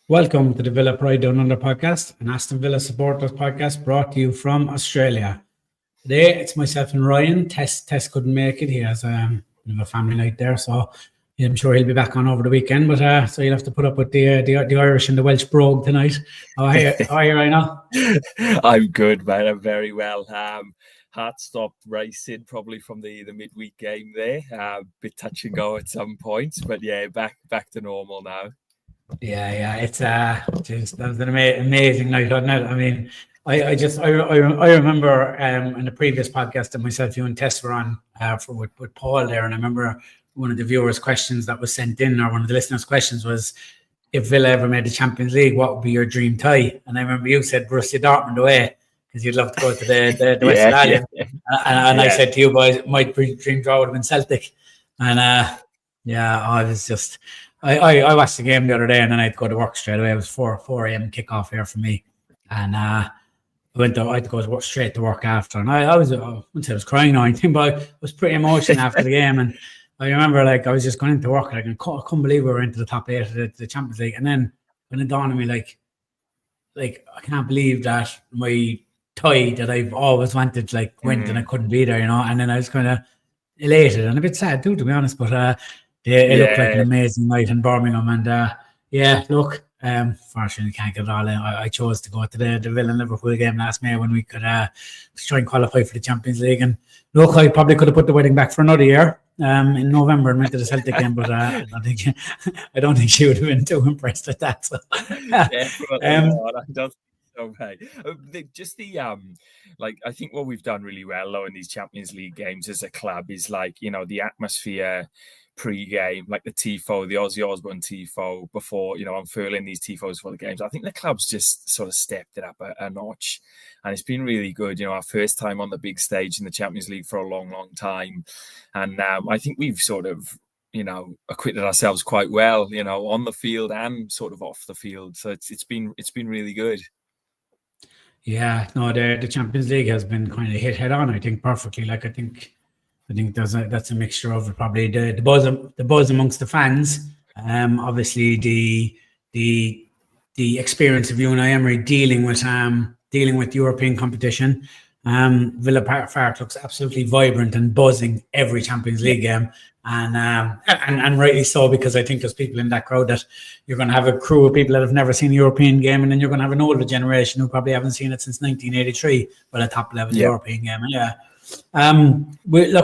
Welcome to the Villa Pride Down Under podcast, an Aston Villa supporters podcast brought to you from Australia. Today it's myself and Ryan. Tess couldn't make it. He has a family night there, so I'm sure he'll be back on over the weekend. But so you'll have to put up with the Irish and the Welsh brogue tonight. How are you, Ryan? I'm good, man. I'm very well. Heart stopped racing probably from the midweek game there. Bit touch and go at some points, but yeah, back to normal now. Yeah, it's that was an amazing night, wasn't it? I mean, I remember in the previous podcast that myself, you and Tess were on with Paul there, and I remember one of the viewers' questions that was sent in, or one of the listeners' questions was, if Villa ever made the Champions League, what would be your dream tie? And I remember you said Borussia Dortmund away because you'd love to go to the West Italian, and I said to you boys, my dream draw would have been Celtic, and I was just. I watched the game the other day and then I had to go to work straight away. It was 4 a.m. kickoff here for me. And I had to go straight to work after. And I wouldn't say I was crying or anything, but I was pretty emotional after the game. And I remember I was just going into work. I couldn't believe we were into the top 8 of the Champions League. And then when it dawned on me, like I can't believe that my tie that I've always wanted went and I couldn't be there, And then I was kind of elated and a bit sad too, to be honest. But it looked like an amazing night in Birmingham, and fortunately can't get it all in. I chose to go to the Villa Liverpool game last May when we could try and qualify for the Champions League. And look, I probably could have put the wedding back for another year in November and went to the Celtic game, but I don't think she would have been too impressed with that. So. I think what we've done really well though in these Champions League games as a club is the atmosphere pre-game, like the tifo, the Ozzy Osbourne tifo before, unfurling these tifos for the games. I think the club's just sort of stepped it up a notch, and it's been really good. Our first time on the big stage in the Champions League for a long, long time, and I think we've sort of acquitted ourselves quite well, on the field and sort of off the field. So it's been really good. Yeah, no, the Champions League has been kind of hit head on. I think perfectly. I think that's a mixture of probably the buzz amongst the fans. Obviously the experience of Unai Emery dealing with European competition. Villa Park looks absolutely vibrant and buzzing every Champions League game, and rightly so, because I think there's people in that crowd that you're going to have a crew of people that have never seen a European game, and then you're going to have an older generation who probably haven't seen it since 1983, but a top level European game. We'll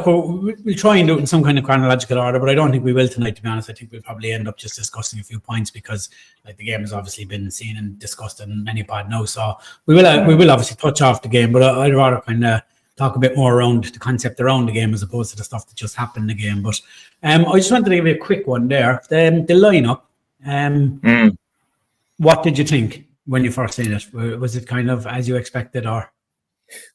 try and do it in some kind of chronological order, but I don't think we will tonight, to be honest. I think we'll probably end up just discussing a few points because the game has obviously been seen and discussed in many pod now. So we will obviously touch off the game, but I'd rather kind of talk a bit more around the concept around the game as opposed to the stuff that just happened in the game. But I just wanted to give you a quick one there. The lineup. What did you think when you first seen it? Was it kind of as you expected, or?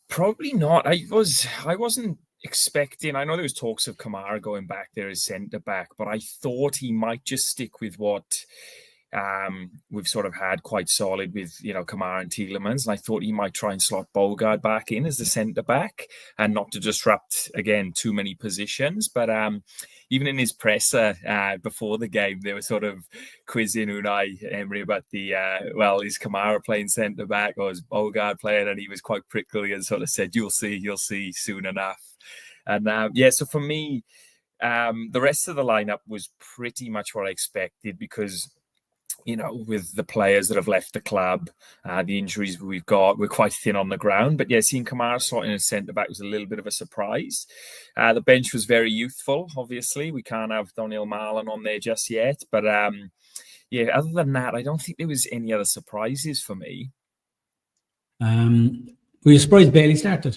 Probably not. I wasn't expecting. I know there was talks of Kamara going back there as centre back, but I thought he might just stick with what we've sort of had quite solid with Kamara and Tielemans, and I thought he might try and slot Bogard back in as the centre back and not to disrupt again too many positions. But even in his presser before the game, they were sort of quizzing Unai Emery about is Kamara playing centre back or is Bogard playing, and he was quite prickly and sort of said, you'll see soon enough. And so for me, the rest of the lineup was pretty much what I expected because with the players that have left the club, the injuries we've got, we're quite thin on the ground. But seeing Kamara slotting as centre-back was a little bit of a surprise. The bench was very youthful, obviously. We can't have Daniel Marlon on there just yet. But, other than that, I don't think there was any other surprises for me. Were you surprised Bailey started?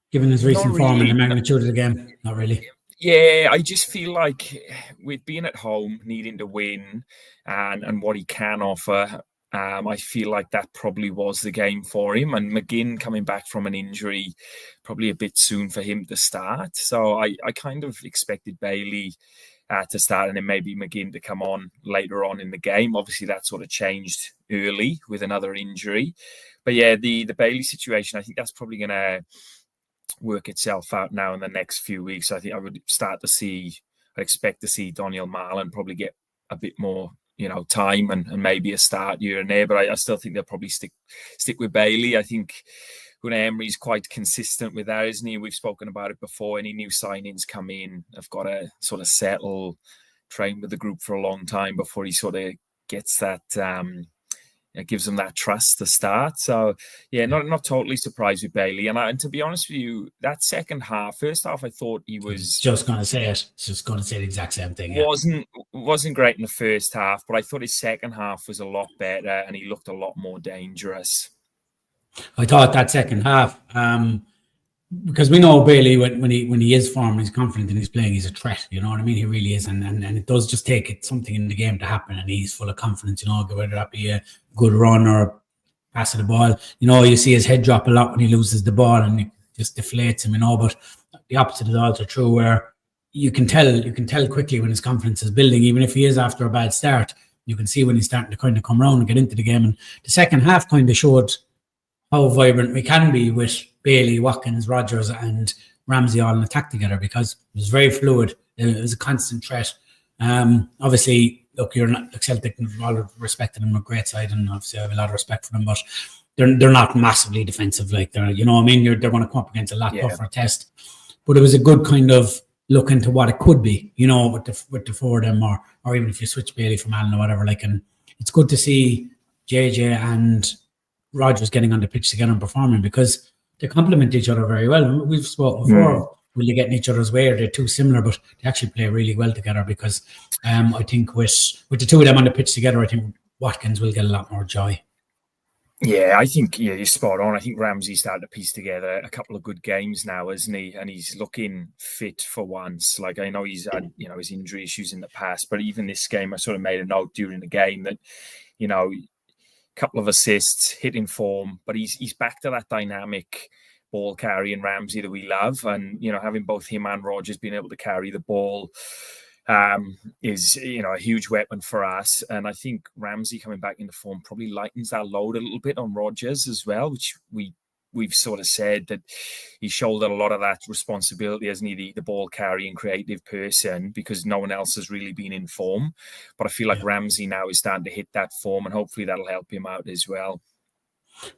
Given his recent form and the magnitude of the game? Not really. Yeah, I just feel like with being at home, needing to win and what he can offer, I feel like that probably was the game for him. And McGinn coming back from an injury, probably a bit soon for him to start. So I kind of expected Bailey to start and then maybe McGinn to come on later on in the game. Obviously, that sort of changed early with another injury. But the Bailey situation, I think that's probably going to work itself out now in the next few weeks. I think I would expect to see Daniel Marlon probably get a bit more time and maybe a start here and there. But I still think they'll probably stick with Bailey. I think Emery's quite consistent with that, isn't he? We've spoken about it before. Any new signings come in, have got to sort of settle, train with the group for a long time before he sort of gets that, gives them that trust to start. So, yeah, not totally surprised with Bailey. And to be honest with you, that second half, first half, I thought he was... Just going to say it. Just going to say the exact same thing. Yeah. Wasn't great in the first half, but I thought his second half was a lot better and he looked a lot more dangerous. I thought that second half, because we know Bailey when he is formed, he's confident and he's playing, he's a threat. You know what I mean? He really is, and it does just take something in the game to happen, and he's full of confidence. You know, whether that be a good run or pass of the ball. You know, you see his head drop a lot when he loses the ball, and it just deflates him. You know, but the opposite is also true, where you can tell quickly when his confidence is building, even if he is after a bad start. You can see when he's starting to kind of come around and get into the game. And the second half kind of showed how vibrant we can be with Bailey, Watkins, Rodgers and Ramsey all in attack together, because it was very fluid. It was a constant threat. Obviously, look, you're not like Celtic, all respecting them, a great side, and obviously I have a lot of respect for them, but they're not massively defensive. Like they're, you know what I mean? They're going to come up against a lot tougher test. But it was a good kind of look into what it could be, you know, with the four of them, or even if you switch Bailey from Allen or whatever. Like, and it's good to see JJ and Rodgers getting on the pitch together and performing, because they complement each other very well. And we've spoken before, will they get in each other's way, or they're too similar, but they actually play really well together, because I think with the two of them on the pitch together, I think Watkins will get a lot more joy. Yeah, I think you're spot on. I think Ramsey's started to piece together a couple of good games now, isn't he? And he's looking fit for once. Like, I know he's had, his injury issues in the past, but even this game, I sort of made a note during the game that, couple of assists, hitting form, but he's back to that dynamic ball carrying Ramsey that we love. And, having both him and Rodgers being able to carry the ball is, a huge weapon for us. And I think Ramsey coming back into form probably lightens that load a little bit on Rodgers as well, which we've sort of said that he shouldered a lot of that responsibility, hasn't he, the ball carrying creative person, because no one else has really been in form. But I feel like Ramsey now is starting to hit that form, and hopefully that'll help him out as well.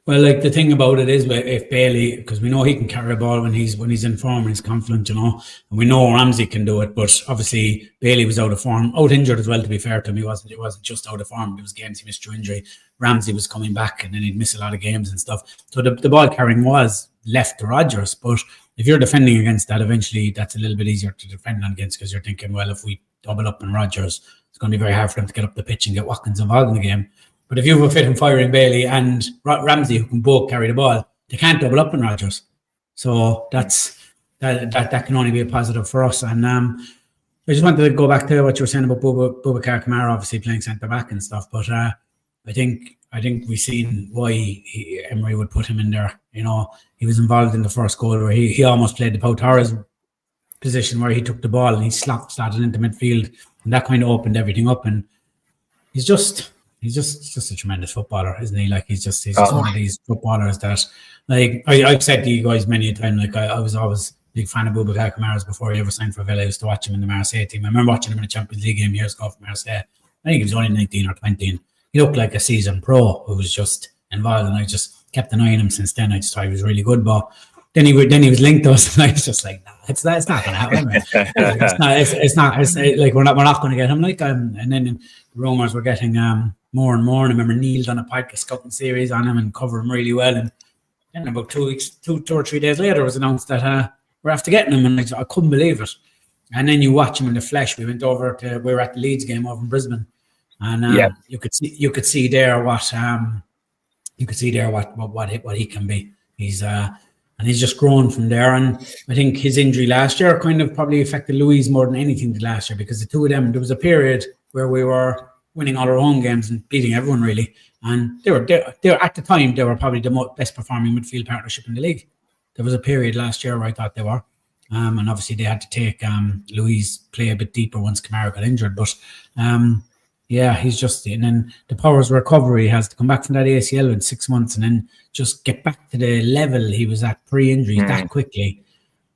Well, like, the thing about it is, if Bailey, because we know he can carry the ball when he's in form and he's confident, and we know Ramsey can do it, but obviously Bailey was out of form, out injured as well, to be fair to him. It wasn't just out of form. It was games he missed through injury. Ramsey was coming back, and then he'd miss a lot of games and stuff. So the ball carrying was left to Rodgers, but if you're defending against that, eventually that's a little bit easier to defend against, because you're thinking, well, if we double up on Rodgers, it's going to be very hard for them to get up the pitch and get Watkins involved in the game. But if you have a fit and firing Bailey and Ramsey, who can both carry the ball, they can't double up on Rodgers. So that can only be a positive for us. And I just wanted to go back to what you were saying about Boubacar Kamara, obviously playing centre back and stuff. But I think we've seen why Emery would put him in there. He was involved in the first goal where he almost played the Pau Torres position, where he took the ball and he slotted into midfield, and that kind of opened everything up. And he's just a tremendous footballer, isn't he? Like, he's just one of these footballers that, like, I've said to you guys many a time, like, I was always a big fan of Boubacar Kamara before he ever signed for Villa. I used to watch him in the Marseille team. I remember watching him in a Champions League game years ago for Marseille. I think he was only 19 or 20. And he looked like a seasoned pro who was just involved, and I just kept an eye on him since then. I just thought he was really good, but then he was linked to us, and I was just like, nah, it's not going to happen. It's not like we're not going to get him. Like, and then the rumors were getting more and more. And I remember Neil done a podcast scouting series on him and covered him really well. And then about 2 or 3 days later, it was announced that we're after getting him, and I couldn't believe it. And then you watch him in the flesh. We were at the Leeds game over in Brisbane, and you could see there what he can be. He's just grown from there. And I think his injury last year kind of probably affected Louise more than anything did last year, because the two of them, there was a period where we were winning all our home games and beating everyone, really. And they were at the time, they were probably the best performing midfield partnership in the league. There was a period last year where I thought they were. And obviously they had to take Louise play a bit deeper once Kamara got injured. But he's just, and then the Powers recovery has to come back from that ACL in 6 months and then just get back to the level he was at pre-injury that quickly.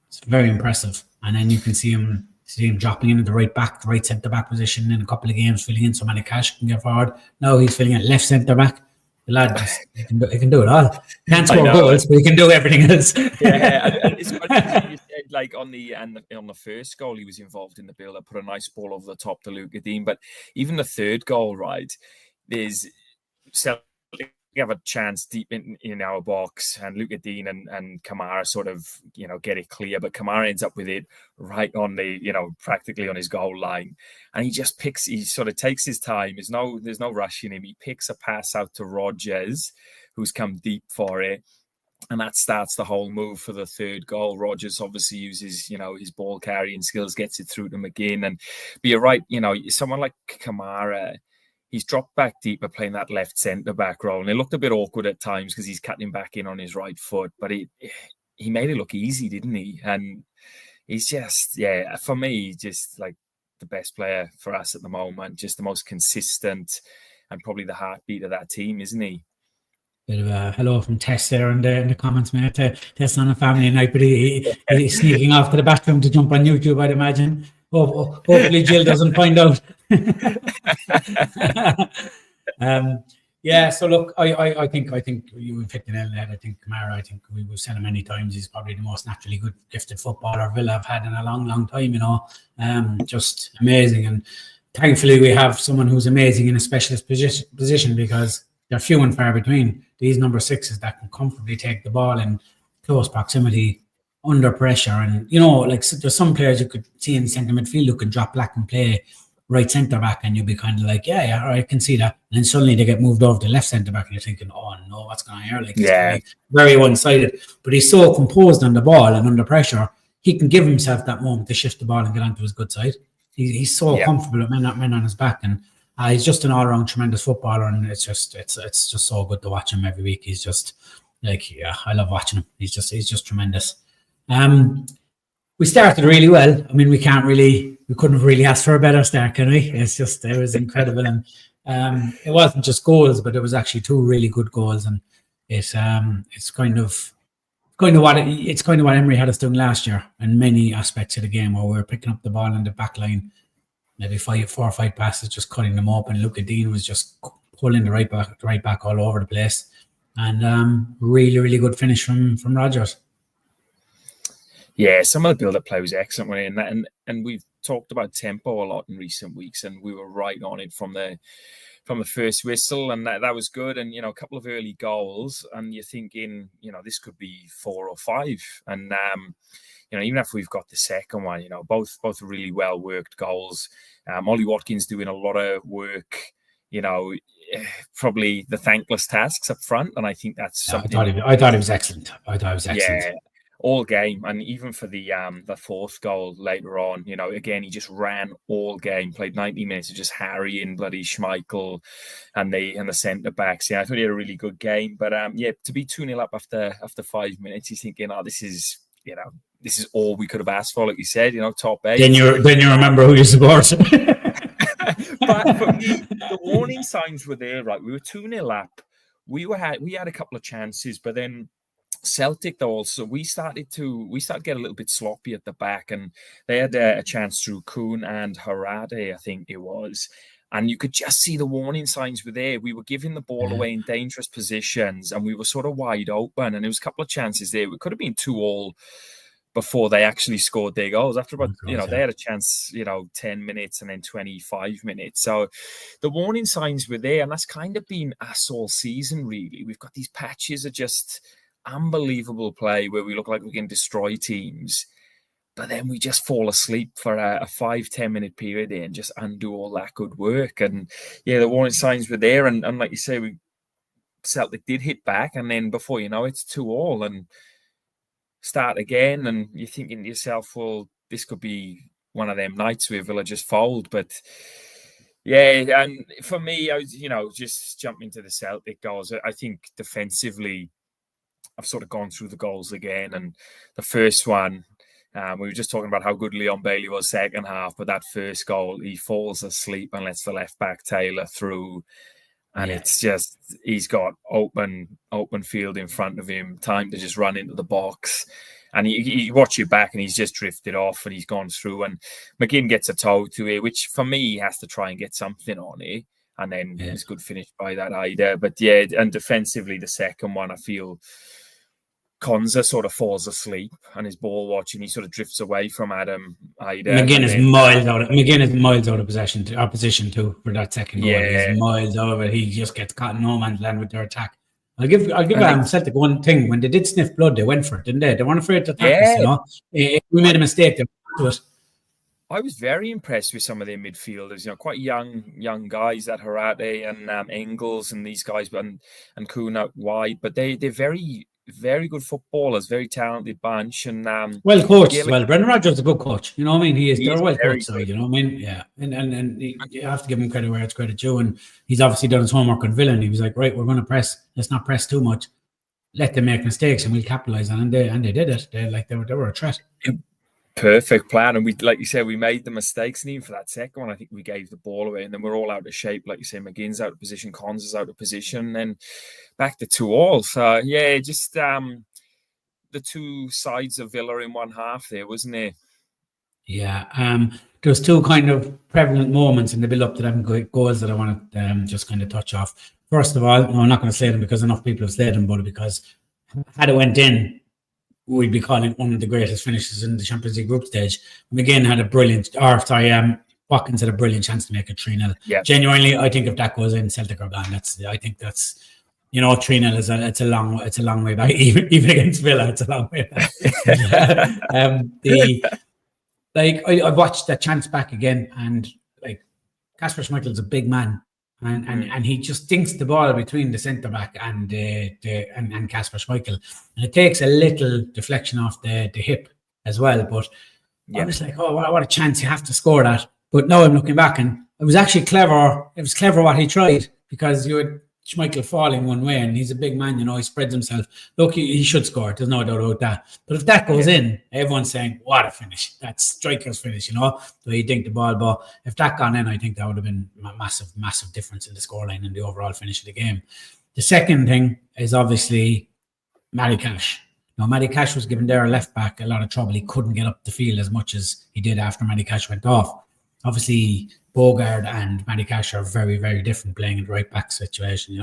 It's very impressive. And then you can see him See him dropping into the right centre back position in a couple of games, filling in so many cash can get forward. Now he's filling in left centre back. The lad he can do it all. Can't score goals, but he can do everything else. Yeah, and it's funny you said, like on the first goal he was involved in the build up, put a nice ball over the top to Luca Dean. But even the third goal, right? There's Celtic have a chance deep in our box, and Luca Dean and Kamara sort of get it clear, but Kamara ends up with it right on the practically on his goal line, and he sort of takes his time. There's no rushing him. He picks a pass out to Rodgers, who's come deep for it. And that starts the whole move for the third goal. Rodgers obviously uses, his ball carrying skills, gets it through to McGinn. But you're right, someone like Kamara, he's dropped back deeper playing that left centre-back role. And it looked a bit awkward at times because he's cutting back in on his right foot. But he made it look easy, didn't he? And he's just, for me, just like the best player for us at the moment. Just the most consistent and probably the heartbeat of that team, isn't he? Bit of a hello from Tess there in the comments, mate. Tess on a family night, but he's sneaking off to the bathroom to jump on YouTube, I'd imagine. Hopefully Jill doesn't find out. So look, I think you've hit the nail on the head. I think Kamara, I think we've said him many times, he's probably the most naturally good, gifted footballer Villa have had in a long, long time, just amazing. And thankfully we have someone who's amazing in a specialist position because they're few and far between. These number sixes that can comfortably take the ball in close proximity, under pressure. And, there's some players you could see in centre midfield who could drop back and play right centre back, and you'll be kind of like, yeah, all right, I can see that. And then suddenly they get moved over to left centre back, and you're thinking, oh no, what's going on here? It's very one-sided. But he's so composed on the ball and under pressure, he can give himself that moment to shift the ball and get onto his good side. He's so comfortable with men on his back, and he's just an all-round tremendous footballer, and it's just so good to watch him every week. He's just I love watching him. He's just tremendous. We started really well. I mean, we couldn't really ask for a better start, can we? It was incredible, and it wasn't just goals, but it was actually two really good goals, and it's kind of what Emery had us doing last year in many aspects of the game, where we were picking up the ball in the back line. Maybe 4 or 5 passes, just cutting them open. Luca Dean was just pulling the right back all over the place, and really, really good finish from Rodgers. Yeah, some of the build-up play was excellent, and we've talked about tempo a lot in recent weeks, and we were right on it from the first whistle, and that was good. And a couple of early goals, and you're thinking, this could be 4 or 5, and even if we've got the second one, both really well worked goals. Ollie Watkins doing a lot of work, probably the thankless tasks up front, and I think that's something. I thought it was excellent. Yeah, all game, and even for the fourth goal later on, again he just ran all game, played 90 minutes of just harrying bloody Schmeichel and the centre backs. Yeah, I thought he had a really good game, but to be 2-0 up after 5 minutes, he's thinking, this is all we could have asked for, like you said, top 8. Then you remember who you support. But for me, the warning signs were there, right? We were 2-0 up. We had a couple of chances, but then Celtic though also we started to get a little bit sloppy at the back, and they had a chance through Kuhn and Harade, I think it was. And you could just see the warning signs were there. We were giving the ball away in dangerous positions, and we were sort of wide open. And there was a couple of chances there. We could have been 2-2 before they actually scored their goals. After about, they had a chance, 10 minutes and then 25 minutes. So the warning signs were there, and that's kind of been us all season, really. We've got these patches of just unbelievable play where we look like we can destroy teams, but then we just fall asleep for a 5-10 minute period and just undo all that good work. And the warning signs were there, and like you say, Celtic did hit back, and then before you know it's 2-2 and start again, and you're thinking to yourself, well, this could be one of them nights where Villa just fold. But and for me, I was, just jumping to the Celtic goals, I think defensively I've sort of gone through the goals again, and the first one, we were just talking about how good Leon Bailey was second half, but that first goal, he falls asleep and lets the left back Taylor through, and it's just, he's got open field in front of him, time to just run into the box, And you watch it back and he's just drifted off and he's gone through. And McGinn gets a toe to it, which for me, he has to try and get something on it. And then it's good finish by that Ida. But yeah, and defensively, the second one, I feel Konza sort of falls asleep and his ball watching. He sort of drifts away from Adam Ida. McGinn is miles out of opposition too for that second goal. He's miles over. He just gets caught in no man's land with their attack. I'll give Celtic one thing. When they did sniff blood, they went for it, didn't they? They weren't afraid to attack us, you know. If we made a mistake, they went to it. I was very impressed with some of their midfielders, quite young guys, that Harate and Engels and these guys, and Kuna wide, but they're very, very good footballers, very talented bunch, and well coached as well. Brendan Rodgers is a good coach, you know what I mean? They're well coached, you know what I mean? Yeah, and you have to give him credit where it's credit due, and he's obviously done his homework on Villa, and he was like, right, we're going to press. Let's not press too much. Let them make mistakes, and we'll capitalize on it. And they did it. They were a threat. Perfect plan, and we, like you said, we made the mistakes, and even for that second one, I think we gave the ball away, and then we're all out of shape. Like you say, McGinn's out of position, Konza's out of position, and back to 2-2. So yeah, just the two sides of Villa in one half there, wasn't it? Yeah, there's two kind of prevalent moments in the build-up to them goals that I want to just kind of touch off. First of all, I'm not going to say them because enough people have said them, but because had it went in, we'd be calling one of the greatest finishes in the Champions League group stage. McGinn had a brilliant, Watkins had a brilliant chance to make it 3-0. Yeah. Genuinely, I think if that goes in, Celtic are gone. I think that's 3-0 is it's a long way back. Even against Villa, it's a long way back. I watched that chance back again, and Kasper Schmeichel's a big man. And he just dinks the ball between the centre back and Kasper Schmeichel, and it takes a little deflection off the hip as well. But I was like, oh, what a chance! You have to score that. But now I'm looking back, and it was actually clever. It was clever what he tried, because you had Schmeichel falling one way, and he's a big man. He spreads himself. Look, he should score. There's no doubt about that. But if that goes in, everyone's saying, what a finish. That's striker's finish, the way he dinked the ball. But if that gone in, I think that would have been a massive difference in the scoreline and the overall finish of the game. The second thing is obviously Matty Cash. Now, Matty Cash was giving their left back a lot of trouble. He couldn't get up the field as much as he did after Matty Cash went off. Obviously, Bogard and Matty Cash are very, very different playing in the right back situation,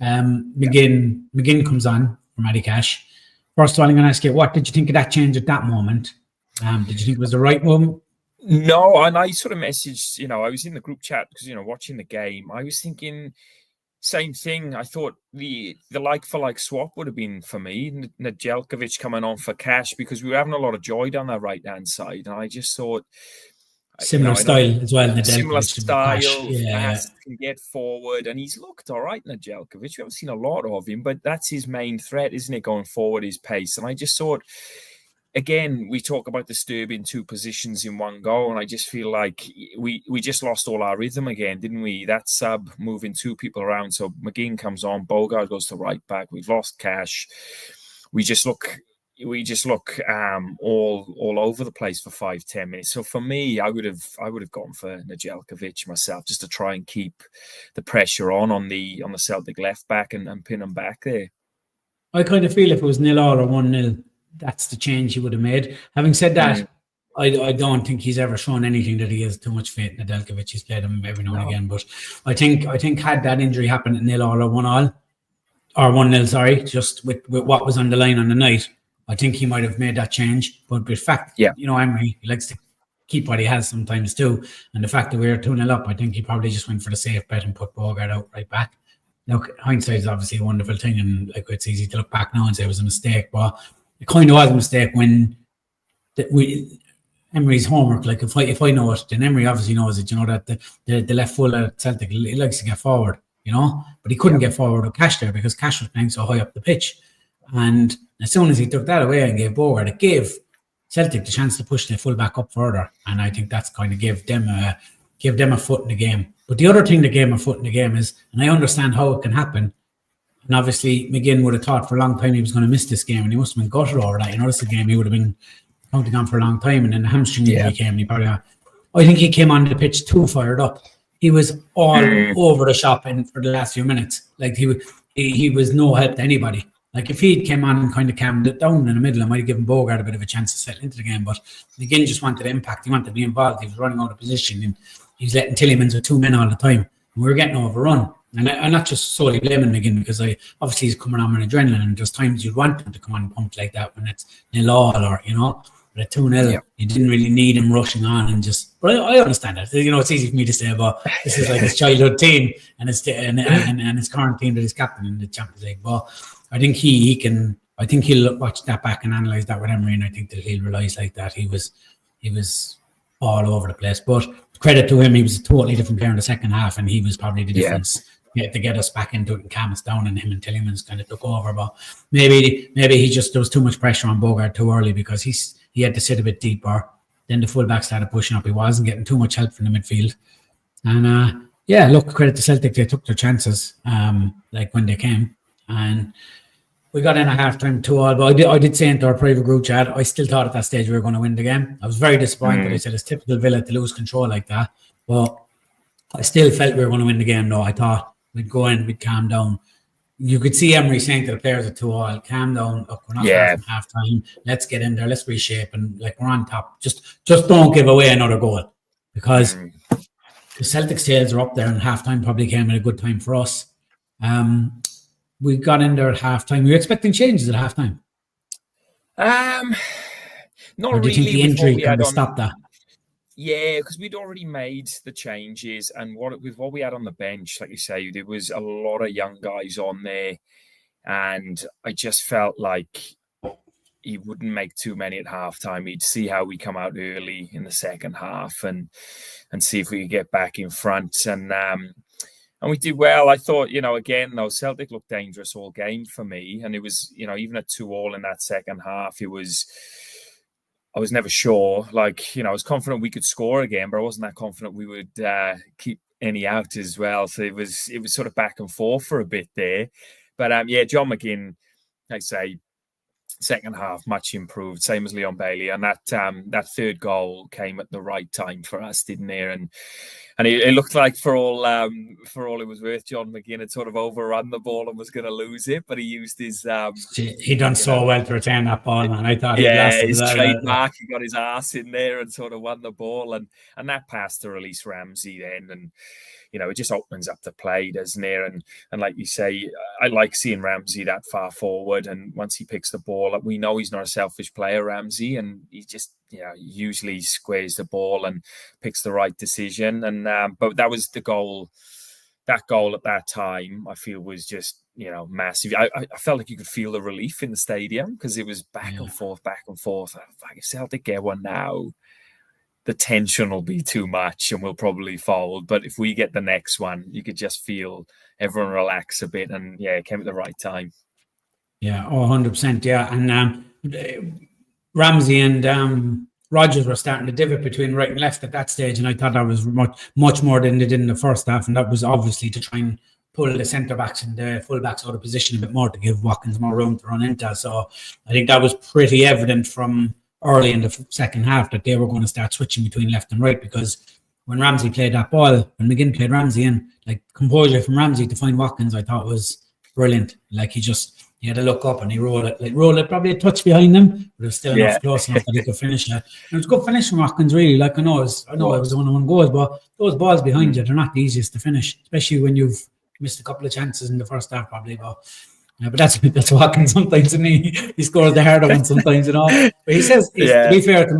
McGinn comes on for Matty Cash. First of all, I'm going to ask you, what did you think of that change at that moment? Did you think it was the right moment? No, and I sort of messaged, I was in the group chat because, watching the game. I was thinking same thing. I thought the like-for-like swap would have been for me, Nedeljkovic coming on for Cash, because we were having a lot of joy down that right-hand side. And I just thought, similar style as well. Similar style. Fast, can get forward, and he's looked all right, Nedeljkovic. We haven't seen a lot of him, but that's his main threat, isn't it? Going forward, his pace. And I just thought, again, we talk about disturbing two positions in one goal, and I just feel like we just lost all our rhythm again, didn't we? That sub moving two people around. So McGinn comes on, Bogard goes to right back. We've lost Cash. We just look all over the place for 5-10 minutes. So for me, I would have gone for Nedeljkovic myself, just to try and keep the pressure on the Celtic left back and pin him back there. I kind of feel if it was 0-0 or 1-0, that's the change he would have made. Having said that, I don't think he's ever shown anything that he has too much faith in Nedeljkovic. He's played him every now and again, but I think had that injury happened at 0-0 or 1-0 or 1-0, sorry, just with what was on the line on the night, I think he might have made that change. But the fact, Emery, he likes to keep what he has sometimes too. And the fact that we were 2-0 up, I think he probably just went for the safe bet and put Bogard out right back. Look, hindsight is obviously a wonderful thing, and it's easy to look back now and say it was a mistake, but it kind of was a mistake when Emery's homework. Like if I know it, then Emery obviously knows it. That the left full at Celtic, he likes to get forward, but he couldn't get forward with Cash there because Cash was playing so high up the pitch. And as soon as he took that away and gave Bogard, it gave Celtic the chance to push the full back up further. And I think that's kind of give them a foot in the game. But the other thing that gave him a foot in the game is, and I understand how it can happen, and obviously McGinn would have thought for a long time he was going to miss this game, and he must have been gutted over that. This is a game he would have been counting on for a long time, and then the hamstring injury came, and he probably I think he came on the pitch too fired up. He was all over the shop for the last few minutes. Like he was no help to anybody. Like if he came on and kind of calmed it down in the middle, I might have given Bogart a bit of a chance to settle into the game. But McGinn just wanted impact. He wanted to be involved. He was running out of position, and he was letting Tillymans with 2 men all the time. And we were getting overrun. And I'm not just solely blaming McGinn, because obviously he's coming on with adrenaline, and there's times you'd want him to come on and pump like that when it's 0-all or, but at 2-0, you didn't really need him rushing on and just. But I understand that. It's easy for me to say, but this is like his childhood team and his current team that he's captain in the Champions League. But I think he can. I think he'll watch that back and analyse that with Emery, and I think that he'll realise like that he was all over the place. But credit to him, he was a totally different player in the second half, and he was probably the difference. To get us back into it and calm us down, and him and Tillymans kind of took over. But maybe there was too much pressure on Bogart too early, because he had to sit a bit deeper. Then the fullback started pushing up. He wasn't getting too much help from the midfield. And look, credit to Celtic, they took their chances like when they came. And we got in at half-time 2-all. But I did say into our private group chat, I still thought at that stage we were going to win the game. I was very disappointed. I said it's typical Villa to lose control like that. But I still felt we were going to win the game, though. I thought we'd go in, we'd calm down. You could see Emery saying to the players at 2-all, calm down, look, we're not far from half time. Let's get in there, let's reshape, and like we're on top. Just don't give away another goal. Because the Celtic's tails are up there, and half time probably came at a good time for us. We got in there at half time. We were expecting changes at half time. Not or do you think the injury kind of stopped that? Yeah, because we'd already made the changes, and with what we had on the bench, like you say, there was a lot of young guys on there, and I just felt like he wouldn't make too many at halftime. He'd see how we come out early in the second half and see if we could get back in front. And we did well. I thought, again, though, Celtic looked dangerous all game for me, and it was, even at 2-all in that second half, I was never sure. I was confident we could score again, but I wasn't that confident we would keep any out as well. So it was sort of back and forth for a bit there. But John McGinn, like I say, second half much improved, same as Leon Bailey, and that third goal came at the right time for us, didn't it? And it looked like for all it was worth, John McGinn had sort of overrun the ball and was going to lose it, but he used his he done so well to retain that ball, man. I thought his trademark. He got his ass in there and sort of won the ball, and that pass to release Ramsey then, and it just opens up the play, doesn't it? And like you say, I like seeing Ramsey that far forward, and once he picks the ball, we know he's not a selfish player, Ramsey, and he just usually squares the ball and picks the right decision. And but that was the goal. That goal at that time, I feel, was just massive. I felt like you could feel the relief in the stadium, because it was back and forth. Like, if Celtic get one now, the tension will be too much and we'll probably fold. But if we get the next one, you could just feel everyone relax a bit. And it came at the right time. Yeah, 100%. Yeah. And Ramsey and Rodgers were starting to divot between right and left at that stage. And I thought that was much more than they did in the first half. And that was obviously to try and pull the centre backs and the full backs out of position a bit more, to give Watkins more room to run into. So I think that was pretty evident from early in the second half that they were going to start switching between left and right, because when Ramsey played that ball, when McGinn played Ramsey in, like, composure from Ramsey to find Watkins, I thought was brilliant. Like, he had to look up and he rolled it probably a touch behind him, but it was still enough close enough that he could finish it. And it was a good finish from Watkins, really. Like, I know it was 1-1 goals, but those balls behind you, they're not the easiest to finish, especially when you've missed a couple of chances in the first half, probably. But that's Watkins sometimes, and he scores the harder one sometimes, But he says, to be fair to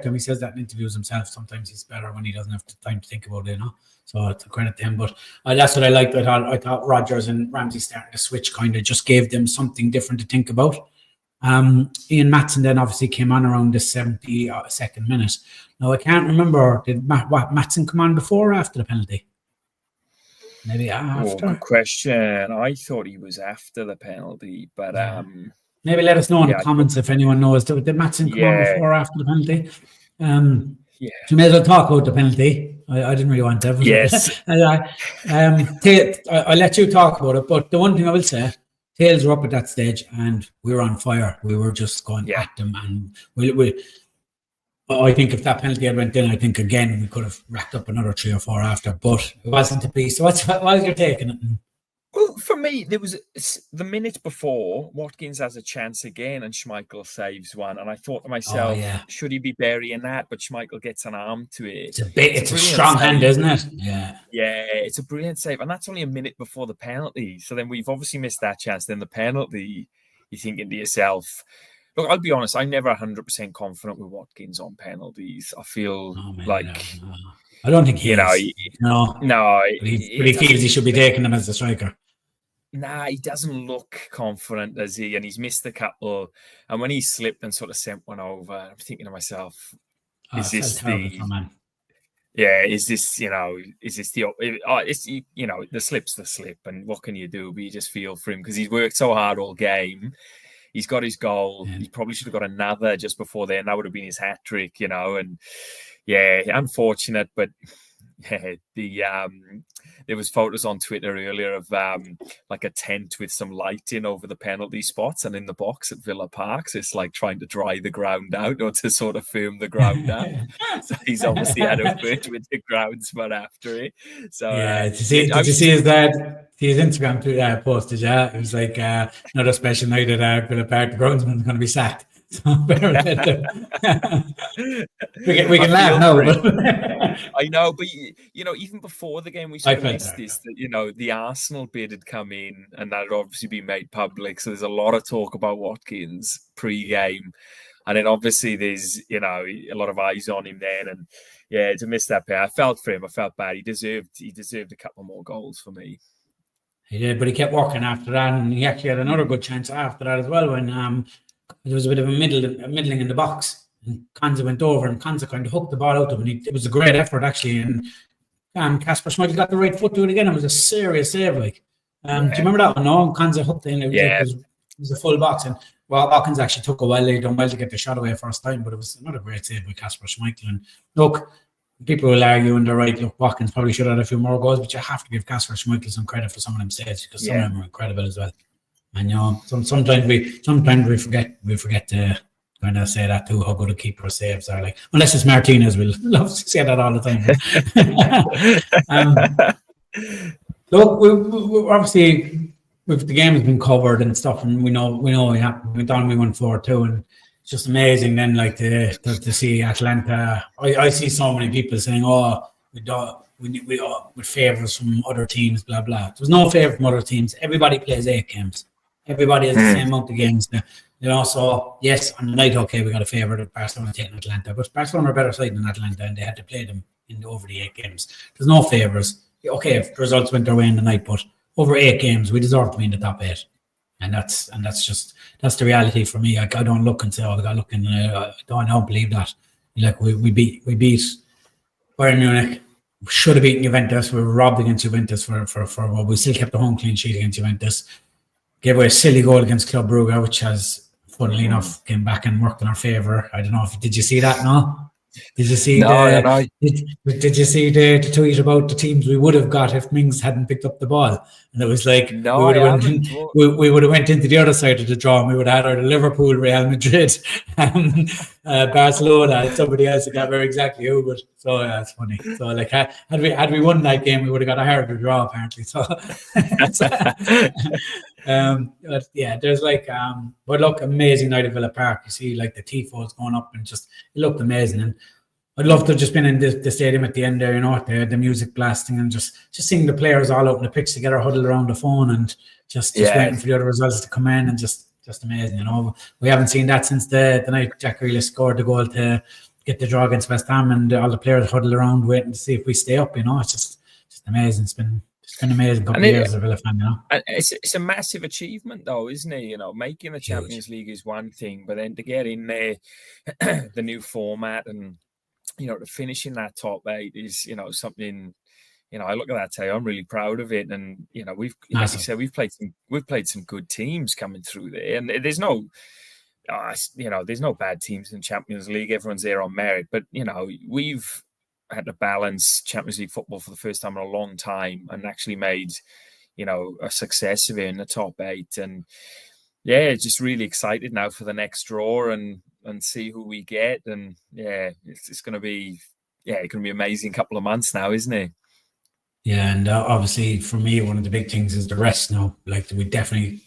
him, he says that in interviews himself. Sometimes he's better when he doesn't have time to think about it, So it's a credit to him. But that's what I liked. I thought Rodgers and Ramsey starting to switch kind of just gave them something different to think about. Ian Maatsen then obviously came on around the 72nd minute. Now, I can't remember, did Maatsen come on before or after the penalty? Maybe after. Good question. I thought he was after the penalty, but maybe let us know in the comments if anyone knows. Did Maatsen come on before or after the penalty? So you may as well talk about the penalty. I didn't really want to. Yes. I'll let you talk about it. But the one thing I will say, tails were up at that stage and we were on fire. We were just going at them, and I think if that penalty had went in, I think again we could have racked up another 3 or 4 after, but it wasn't to be. So what was your take on it? Well, for me, there was the minute before Watkins has a chance again, and Schmeichel saves one, and I thought to Oh myself, yeah, should he be burying that? But Schmeichel gets an arm to it. It's a it's a brilliant strong hand, save. isn't it? Yeah. Yeah, it's a brilliant save, and that's only a minute before the penalty. So then we've obviously missed that chance. Then the penalty, you're thinking to yourself, look, I'll be honest, I'm never 100% confident with Watkins on penalties. I feel Oh man, like, no. I don't think he you know, is. No, no, but he it feels he doesn't. should be taking them as a striker. Nah, he doesn't look confident, does he? And he's missed a couple. And when he slipped and sort of sent one over, I'm thinking to myself, Oh, I is felt this terrible for the man. yeah, is this, is this the, it's, the slip's the slip, and what can you do? But you just feel for him because he's worked so hard all game. He's got his goal. Yeah. He probably should have got another just before then. That would have been his hat trick, and yeah, unfortunate, but yeah, there was photos on Twitter earlier of like a tent with some lighting over the penalty spots and in the box at Villa Park. So it's like trying to dry the ground out or to sort of firm the ground up. So he's obviously had a word with the groundsman after it. So yeah, did you see his dad? See his Instagram post? Did you? It was like another special night at Villa Park. The groundsman's going to be sacked. So we can laugh now, but I know, but even before the game, we I sort of felt missed that. this. That the Arsenal bid had come in, and that had obviously been made public. So there's a lot of talk about Watkins pre-game, and then obviously there's a lot of eyes on him then, and yeah, to miss that pair, I felt for him. I felt bad. He deserved a couple more goals for me. He did, but he kept working after that, and he actually had another good chance after that as well when there was a bit of a middling in the box, and Konza went over, and Konza kind of hooked the ball out of him. It was a great effort actually, and Kasper Schmeichel got the right foot to it again. It was a serious save. Like, do you remember that one? No, Konza hooked in. It was a full box, and Watkins actually took a while. He done well to get the shot away first time, but it was another great save by Kasper Schmeichel. And look, people will argue and they're right. Look, Watkins probably should have had a few more goals, but you have to give Kasper Schmeichel some credit for some of them saves because some of them are incredible as well. And sometimes we forget to kind of say that too, how good a keeper saves are. Like, unless it's Martinez, we'll love to say that all the time. Look, we obviously the game has been covered and stuff, and we know we went 4-2, and it's just amazing. Then, like to see Atlanta, I see so many people saying, "Oh, we with favors from other teams, blah blah." There's no favor from other teams. Everybody plays 8 games. Everybody has the same amount of games. So yes, on the night, okay, we got a favour that Barcelona taking Atlanta, but Barcelona are a better side than Atlanta, and they had to play them over the 8 games. There's no favours. Okay, if the results went their way in the night, but over 8 games, we deserve to be in the top 8, and that's the reality for me. I don't look and say, "Oh, we got looking." I don't believe that. Like we beat Bayern Munich. We should have beaten Juventus. We were robbed against Juventus for we still kept the home clean sheet against Juventus. Gave away a silly goal against Club Brugge, which has, funnily enough, came back and worked in our favour. I don't know did you see that? No. Did you see Did you see the tweet about the teams we would have got if Mings hadn't picked up the ball? And it was like we would have went into the other side of the draw, and we would have had either Liverpool, Real Madrid, Barcelona, and somebody else. I can't remember exactly who, but so it's funny. So like had we won that game, we would have got a harder draw apparently. So but yeah, there's like but look, amazing night at Villa Park. You see like the tifos going up, and just it looked amazing. And I'd love to have just been in the stadium at the end there, the music blasting, and just seeing the players all out in the pitch together, huddled around the phone, and just waiting for the other results to come in, and just amazing. We haven't seen that since the night Jack Grealish scored the goal to get the draw against West Ham, and all the players huddled around waiting to see if we stay up. It's just amazing. It's been an amazing couple of years as a Villa fan. It's a massive achievement, though, isn't it? Making the Champions League is one thing, but then to get in there, the new format, and to finish in that top 8 is something. I look at that today. I'm really proud of it, and we've, like you said, we've played some good teams coming through there, and there's no. There's no bad teams in Champions League. Everyone's there on merit, but we've had to balance Champions League football for the first time in a long time, and actually made a success of it in the top 8. And yeah, just really excited now for the next draw and see who we get. And yeah, it's going to be an amazing couple of months now, isn't it? Yeah, and obviously for me, one of the big things is the rest now. Like we definitely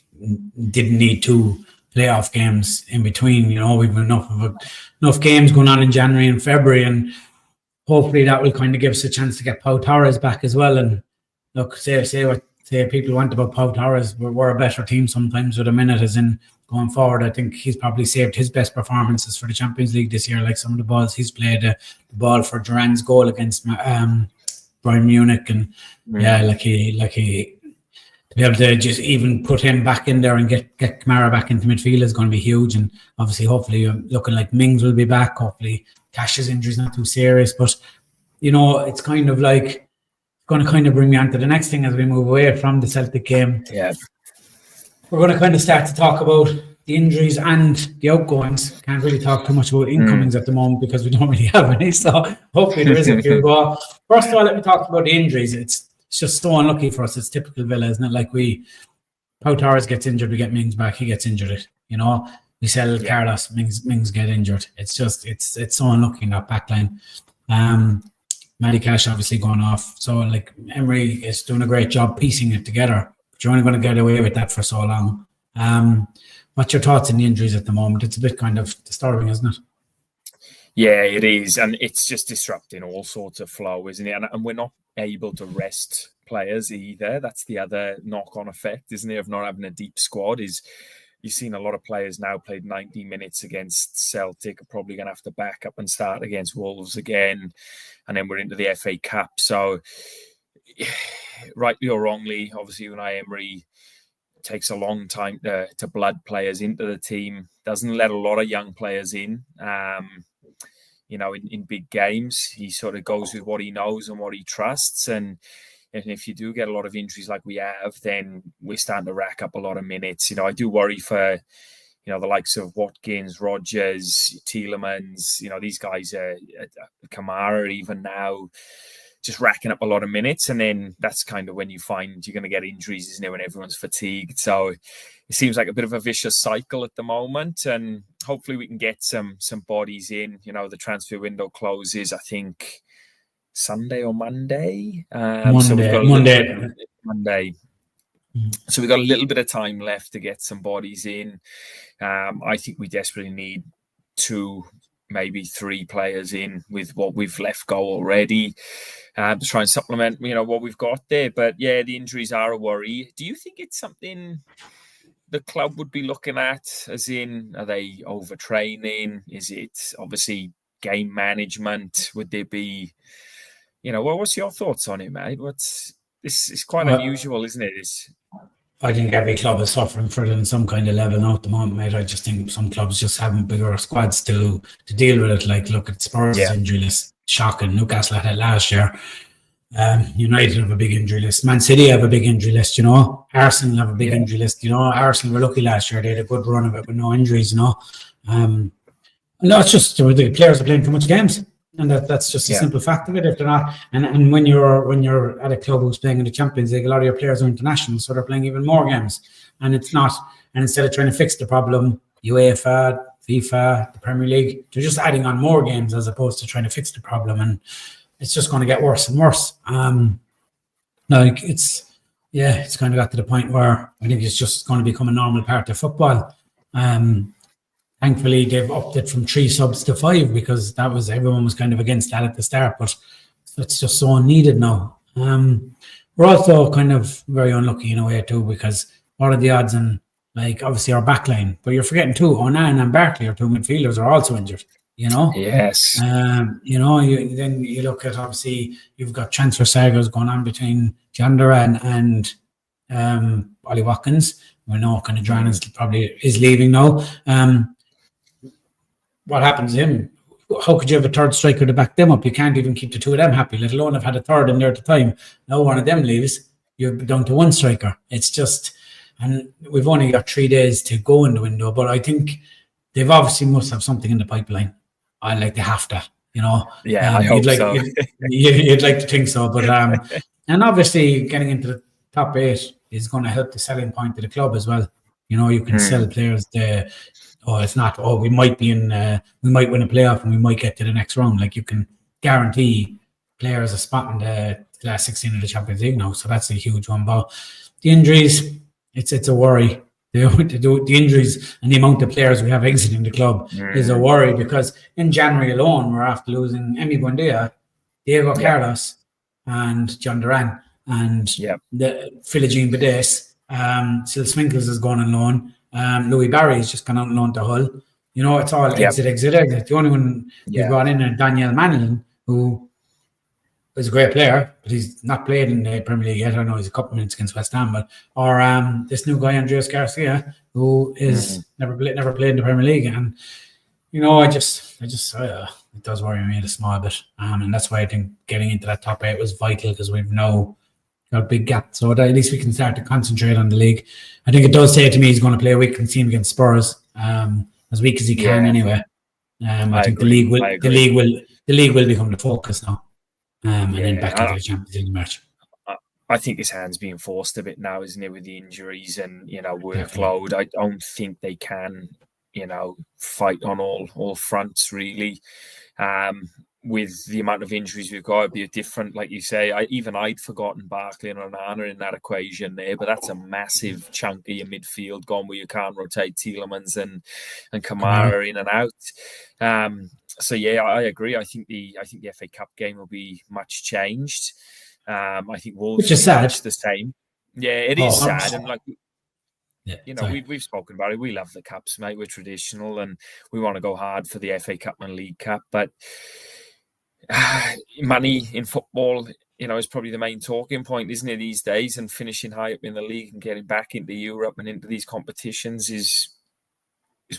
didn't need two playoff games in between. We've enough games going on in January and February, and hopefully that will kind of give us a chance to get Pau Torres back as well. And look, say what people want about Pau Torres. We're a better team sometimes with a minute, as in going forward. I think he's probably saved his best performances for the Champions League this year. Like some of the balls he's played, the ball for Duran's goal against Bayern Munich, and like he to be able to just even put him back in there and get Kamara back into midfield is going to be huge. And obviously, hopefully, looking like Mings will be back. Hopefully, Cash's injury is not too serious. But it's kind of like going to kind of bring me on to the next thing as we move away from the Celtic game. Yeah, we're going to kind of start to talk about the injuries and the outgoings. Can't really talk too much about incomings at the moment because we don't really have any. So hopefully there is a few. But first of all, let me talk about the injuries. It's just so unlucky for us. It's typical Villa, isn't it? Like Pau Torres gets injured, we get Mings back, he gets injured. We sell Carlos, Mings get injured. It's just it's so unlucky in that back line. Matty Cash obviously going off. So like Emery is doing a great job piecing it together. But you're only going to get away with that for so long. What's your thoughts on the injuries at the moment? It's a bit kind of disturbing, isn't it? Yeah, it is. And it's just disrupting all sorts of flow, isn't it? And we're not able to rest players either. That's the other knock-on effect, isn't it, of not having a deep squad. Is you've seen a lot of players now played 90 minutes against Celtic, are probably going to have to back up and start against Wolves again. And then we're into the FA Cup. So, rightly or wrongly, obviously, Unai Emery takes a long time to blood players into the team, doesn't let a lot of young players in. In big games, he sort of goes with what he knows and what he trusts. And if you do get a lot of injuries like we have, then we're starting to rack up a lot of minutes. I do worry for, the likes of Watkins, Rodgers, Tielemans, these guys are Kamara even now, just racking up a lot of minutes. And then that's kind of when you find you're going to get injuries, isn't it, when everyone's fatigued. So it seems like a bit of a vicious cycle at the moment. And hopefully we can get some bodies in. The transfer window closes, I think, Sunday or Monday. Monday. So we've got a little bit of time left to get some bodies in. I think we desperately need 2, maybe 3 players in with what we've left go already to try and supplement, what we've got there. But yeah, the injuries are a worry. Do you think it's something the club would be looking at, as in, are they overtraining? Is it obviously game management? Would there be, what's your thoughts on it, mate? It's quite unusual, isn't it? I think every club is suffering for it in some kind of level now at the moment, mate. I just think some clubs just having bigger squads to deal with it. Like, look at Spurs' injury list. Shocking. Newcastle had it last year. United have a big injury list. Man City have a big injury list, Arsenal have a big injury list, Arsenal were lucky last year. They had a good run of it with no injuries, No, it's just the players are playing too much games. And that's just a simple fact of it. If they're not, and when you're at a club who's playing in the Champions League, a lot of your players are international, so they're playing even more games. And it's not. And instead of trying to fix the problem, UEFA, FIFA, the Premier League, they're just adding on more games as opposed to trying to fix the problem. And it's just going to get worse and worse. It's kind of got to the point where I think it's just going to become a normal part of football. Thankfully, they've upped it from 3 subs to 5 because everyone was kind of against that at the start, but it's just so unneeded now. We're also kind of very unlucky in a way too, because what are the odds on, like, obviously our backline, but you're forgetting too, Onan and Barkley, our 2 midfielders, are also injured. Yes. Then you look at, obviously you've got transfer sagas going on between Jandara and Ollie Watkins. We know kind of Dran is leaving now. What happens to him? How could you have a third striker to back them up? You can't even keep the 2 of them happy, let alone have had a third in there at the time. Now one of them leaves, you're down to 1 striker. It's just, and we've only got 3 days to go in the window, but I think they've obviously must have something in the pipeline. They have to, Yeah, I hope so. You'd like to think so, but and obviously getting into the top 8 is going to help the selling point of the club as well. You can sell players there. It's not. We might be we might win a playoff and we might get to the next round. Like, you can guarantee players a spot in the last 16 of the Champions League now, so that's a huge one. But the injuries, it's a worry. The injuries and the amount of players we have exiting the club is a worry, because in January alone, we're after losing Emi Buendia, Diego Carlos, and John Duran, and the Philogene Bides. Sil Sminkles is going on loan. Louis Barry has just gone on loan to Hull. You know, it's all exit. The only one we've got in is Daniel Manlin, who is a great player, but he's not played in the Premier League yet. I know he's a couple minutes against West Ham, or this new guy Andreas Garcia, who is never played in the Premier League. And you know, it does worry me a small bit, and that's why I think getting into that top 8 was vital, because we've now got a big gap. So that at least we can start to concentrate on the league. I think it does say to me he's going to play a weak team against Spurs, as weak as he can anyway. I think the league will become the focus now. And then back into the Champions League match. I think his hand's being forced a bit now, isn't it, with the injuries and workload. I don't think they can, fight on all fronts really. With the amount of injuries we've got, it'd be different. Like you say, I'd forgotten Barkley and Onana in that equation there, but that's a massive chunk of your midfield gone, where you can't rotate Tielemans and Kamara in and out. So I agree. I think the FA Cup game will be much changed. I think Wolves is sad. Much the same. Yeah, it is sad, and we've spoken about it. We love the cups, mate. We're traditional, and we want to go hard for the FA Cup and League Cup. But money in football, is probably the main talking point, isn't it, these days? And finishing high up in the league and getting back into Europe and into these competitions is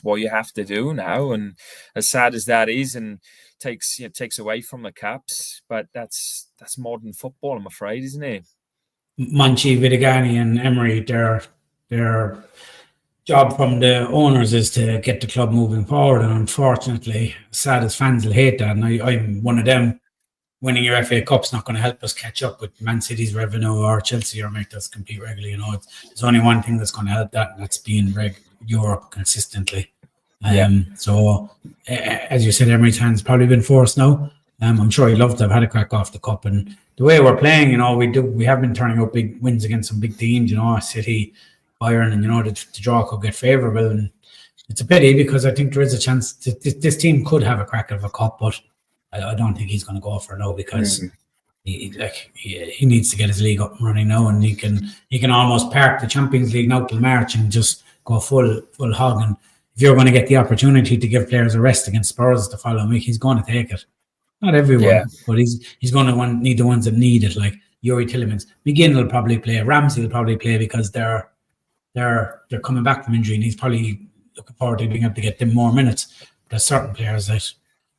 what you have to do now. And as sad as that is, and takes away from the caps, but that's modern football, I'm afraid, isn't it? Monchi, Vidigani and Emery, their job from the owners is to get the club moving forward, and unfortunately, sad as fans will hate that, and I'm one of them, winning your FA Cup's not going to help us catch up with Man City's revenue or Chelsea or make us compete regularly. There's only one thing that's going to help that, and that's being Europe consistently. So, as you said, Emery's hand's probably been forced now. I'm sure he'd love to have had a crack off the cup, and the way we're playing, we have been turning out big wins against some big teams, City, Bayern, and the draw could get favourable, and it's a pity, because I think there is a chance this team could have a crack of a cup, but I don't think he's going to go for it now, because he needs to get his league up and running now, and he can almost park the Champions League now till March and just go full hog. And if you're going to get the opportunity to give players a rest against Spurs the following week, he's going to take it. Not everyone, but he's going to need the ones that need it, like Yuri Tielemans. McGinn will probably play. Ramsey will probably play, because they're coming back from injury, and he's probably looking forward to being able to get them more minutes. There's certain players that,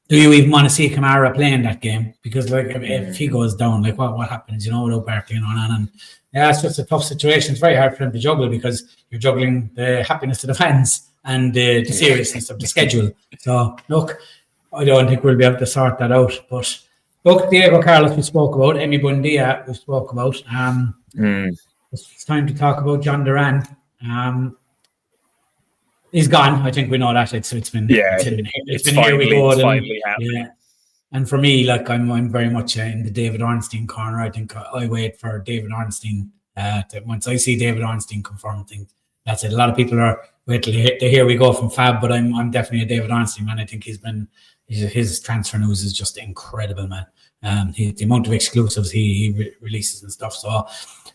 do you even want to see Kamara playing that game? Because if he goes down, what happens, without Barkley and on, and it's just a tough situation. It's very hard for him to juggle, because you're juggling the happiness of the fans and the seriousness of the schedule. So look, I don't think we'll be able to sort that out. But look, Diego Carlos we spoke about, Emi Buendia we spoke about. It's time to talk about John Duran. He's gone. I think we know that. It's been here we go. Finally happening. And for me, I'm very much in the David Ornstein corner. I think I wait for David Ornstein. Once I see David Ornstein confirm things, that's it. A lot of people are waiting to hear we go from Fab, but I'm definitely a David Ornstein man. I think his transfer news is just incredible, man. The amount of exclusives he releases and stuff. So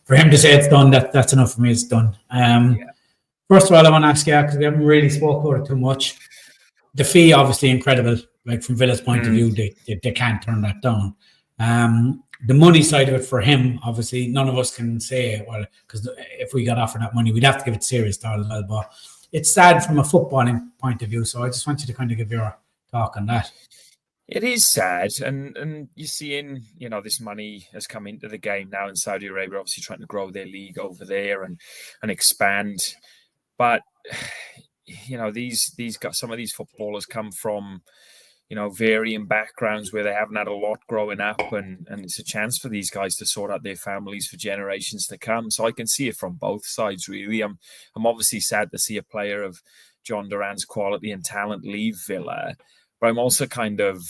for him to say it's done, that's enough for me. It's done. First of all, I want to ask you, because we haven't really spoke about it too much. The fee, obviously, incredible. Like from Villa's point of view, they can't turn that down. The money side of it for him, obviously, none of us can say, well, because if we got offered that money, we'd have to give it serious thought as well. But it's sad from a footballing point of view. So I just want you to kind of give your talk on that. It is sad, and you're seeing, this money has come into the game now in Saudi Arabia, obviously trying to grow their league over there and expand. But these got some of these footballers come from varying backgrounds where they haven't had a lot growing up, and it's a chance for these guys to sort out their families for generations to come. So I can see it from both sides, really. I'm obviously sad to see a player of John Duran's quality and talent leave Villa, but I'm also kind of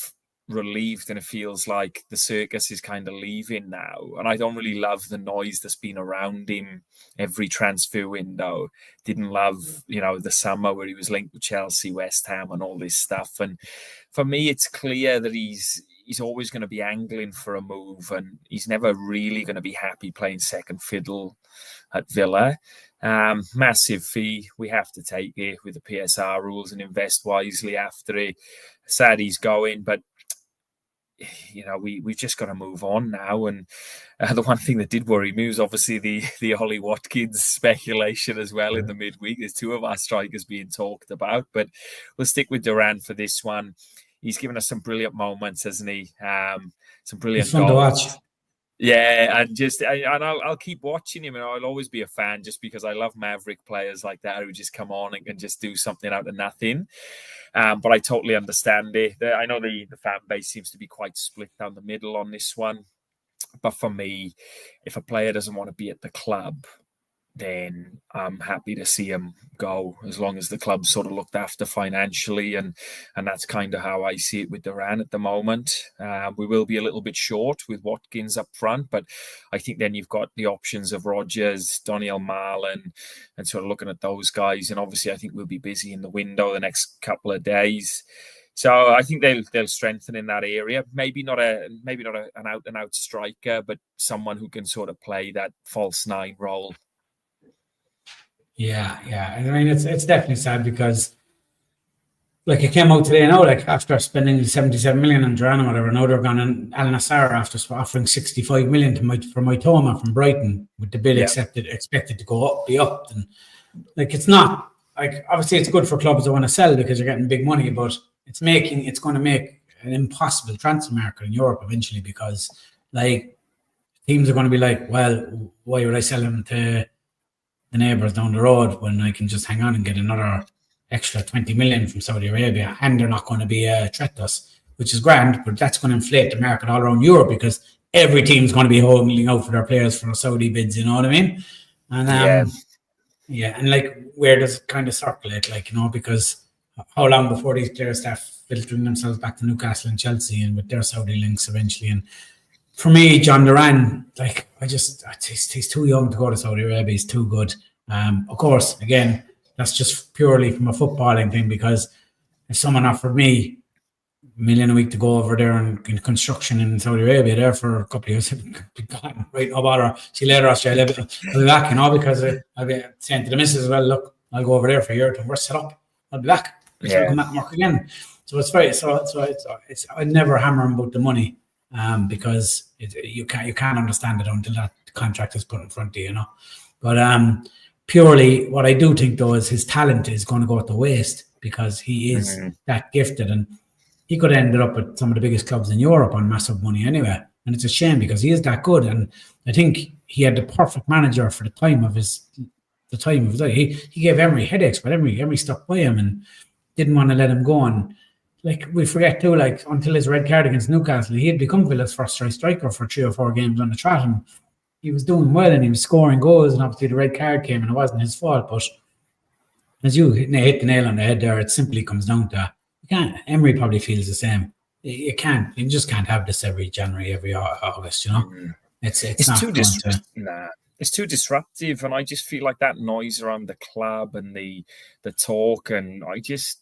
relieved, and it feels like the circus is kind of leaving now. And I don't really love the noise that's been around him every transfer window. Didn't love, the summer where he was linked with Chelsea, West Ham, and all this stuff. And for me, it's clear that he's always going to be angling for a move, and he's never really going to be happy playing second fiddle at Villa. Massive fee. We have to take it with the PSR rules and invest wisely after it. Sad he's going, but we've just got to move on now. And the one thing that did worry me was obviously the Ollie Watkins speculation as well in the midweek. There's two of our strikers being talked about, but we'll stick with Duran for this one. He's given us some brilliant moments, hasn't he? Some brilliant it's fun goals. to watch. Yeah, and I'll keep watching him, and I'll always be a fan just because I love maverick players like that who just come on and can just do something out of nothing. But I totally understand it. I know the fan base seems to be quite split down the middle on this one. But for me, if a player doesn't want to be at the club, then I'm happy to see him go, as long as the club's sort of looked after financially, and that's kind of how I see it with Duran at the moment. We will be a little bit short with Watkins up front, but I think then you've got the options of Rodgers, Doniel Marlin, and sort of looking at those guys. And obviously, I think we'll be busy in the window the next couple of days. So I think they'll strengthen in that area. Maybe not an out and out striker, but someone who can sort of play that false nine role. Yeah. I mean, it's definitely sad because, like, it came out today now, like, after spending 77 million on Duran or whatever, now they're gone on Al Nassr after offering 65 million for Mitoma from Brighton, with the bid expected to go up, be up. And, like, it's not, like, obviously it's good for clubs that want to sell because you're getting big money, but it's going to make an impossible transfer market in Europe eventually, because, like, teams are going to be like, well, why would I sell him to the neighbours down the road when I can just hang on and get another extra 20 million from Saudi Arabia, and they're not going to be a threat to us, which is grand, but that's going to inflate the market all around Europe because every team's going to be holding out for their players for Saudi bids, you know what I mean? And and like, where does it kind of circulate, like, because how long before these players start filtering themselves back to Newcastle and Chelsea and with their Saudi links eventually? And for me, John Duran, like, he's too young to go to Saudi Arabia. He's too good. Of course, again, that's just purely from a footballing thing, because if someone offered me $1 million a week to go over there and in construction in Saudi Arabia there for a couple of years, I'd be gone, right, no bother. See you later, Australia. I'll be back, because I'll be saying to the missus as well, look, I'll go over there for a year to work set up. I'll be back. I'll come back and work again. So it's I never hammer him about the money. Because you can't understand it until that contract is put in front of you, But purely, what I do think though is his talent is going to go to waste, because he is that gifted, and he could have ended up at some of the biggest clubs in Europe on massive money anyway. And it's a shame because he is that good, and I think he had the perfect manager for the time of his life. He gave Emery headaches, but Emery stuck by him and didn't want to let him go. And, like, we forget too, like, until his red card against Newcastle, he had become Villa's first choice striker for 3 or 4 games on the trot, and he was doing well and he was scoring goals, and obviously the red card came and it wasn't his fault. But as you hit the nail on the head there, it simply comes down to, Emery probably feels the same. You just can't have this every January, every August, It's not too it's too disruptive, and I just feel like that noise around the club and the talk, and I just,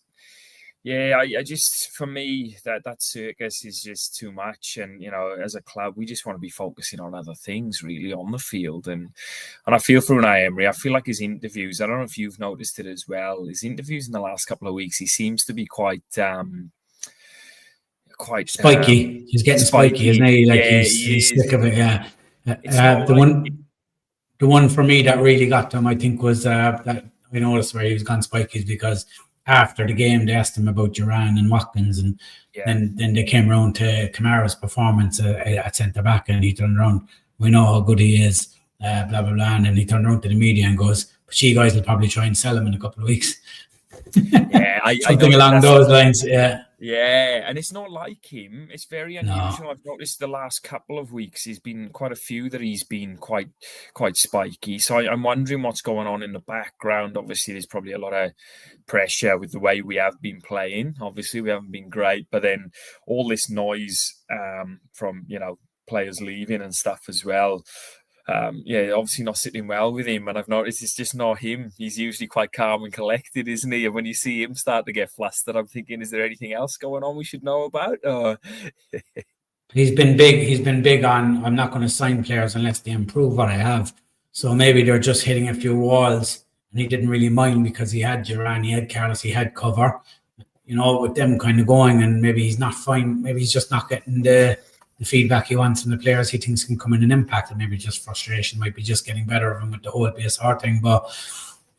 for me, that circus is just too much. And, as a club, we just want to be focusing on other things really on the field. And I feel for Unai Emery, I feel like his interviews, I don't know if you've noticed it as well, his interviews in the last couple of weeks, he seems to be quite spiky. He's getting spiky, isn't he? Like, he's sick of it, the one for me that really got to him, I think, was that I noticed where he was gone spiky, is because after the game, they asked him about Duran and Watkins, and then they came around to Kamara's performance at centre back, and he turned around, we know how good he is, blah blah blah, and then he turned around to the media and goes, but you guys will probably try and sell him in a couple of weeks. Yeah, I know Something along those lines. Yeah. Yeah, and it's not like him. It's very No. unusual. I've noticed the last couple of weeks, he's been quite a few that he's been quite spiky. So I'm wondering what's going on in the background. Obviously, there's probably a lot of pressure with the way we have been playing. Obviously, we haven't been great, but then all this noise from players leaving and stuff as well. Yeah, obviously not sitting well with him, and I've noticed it's just not him. He's usually quite calm and collected, isn't he? And when you see him start to get flustered, I'm thinking, is there anything else going on we should know about? Or... He's been big. He's been big on, I'm not going to sign players unless they improve what I have. So maybe they're just hitting a few walls, and he didn't really mind because he had Duran, he had Carlos, he had cover. With them kind of going, and maybe he's not fine. Maybe he's just not getting the feedback he wants from the players he thinks can come in and impact, and maybe just frustration might be just getting better of him with the whole BSR thing. But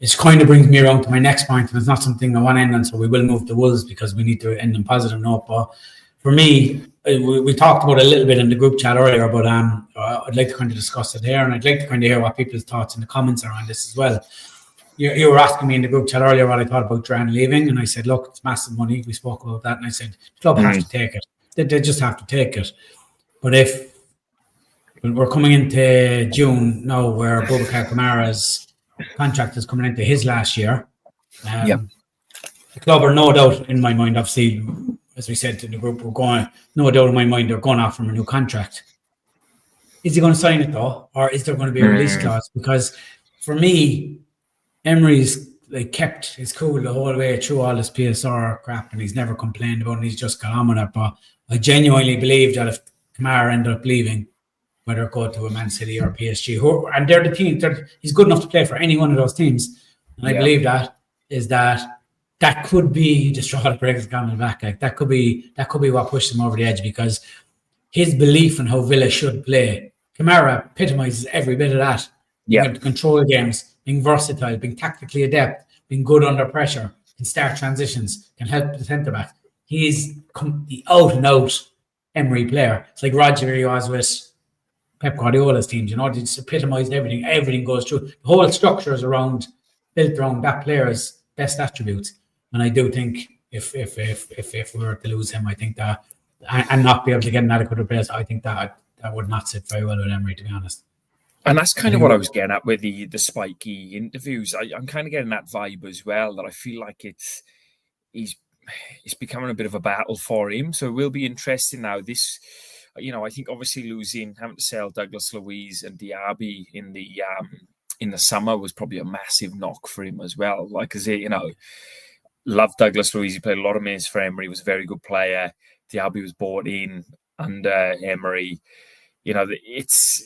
it kind of brings me around to my next point, and it's not something I want to end on, so we will move to Wolves because we need to end on positive note. But for me, we talked about it a little bit in the group chat earlier, but I'd like to kind of discuss it here, and I'd like to kind of hear what people's thoughts in the comments are on this as well. You were asking me in the group chat earlier what I thought about Duran leaving, and I said, look, it's massive money. We spoke about that, and I said, the club have to take it. They just have to take it. But if we're coming into June now, where Boubacar Kamara's contract is coming into his last year, the club are no doubt in my mind, obviously, as we said to the group, no doubt in my mind, they're going to offer him a new contract. Is he going to sign it though, or is there going to be a release clause? Because for me, Emery's kept his cool the whole way through all this PSR crap, and he's never complained about it. He's just got on with it. But I genuinely believe that if Kamara ended up leaving, whether it go to a Man City or PSG, and they're the team, he's good enough to play for any one of those teams. And I believe that could be the straw that breaks the camel's back. That could be what pushed him over the edge, because his belief in how Villa should play, Kamara epitomizes every bit of that. Being able to control games, being versatile, being tactically adept, being good under pressure, can start transitions, can help the centre back. He's the out and out Emery player. It's like Roger was with Pep Guardiola's teams. They just epitomised everything. Everything goes through. The whole structure is built around that player's best attributes. And I do think if we were to lose him, I think that and not be able to get an adequate replace, I think that would not sit very well with Emery, to be honest. And that's kind of what I was getting at with the spiky interviews. I'm kind of getting that vibe as well, that I feel like it's becoming a bit of a battle for him. So it will be interesting now. This, I think obviously having to sell Douglas Luiz and Diaby in the summer was probably a massive knock for him as well. Like, as loved Douglas Luiz. He played a lot of minutes for Emery. He was a very good player. Diaby was bought in under Emery. It's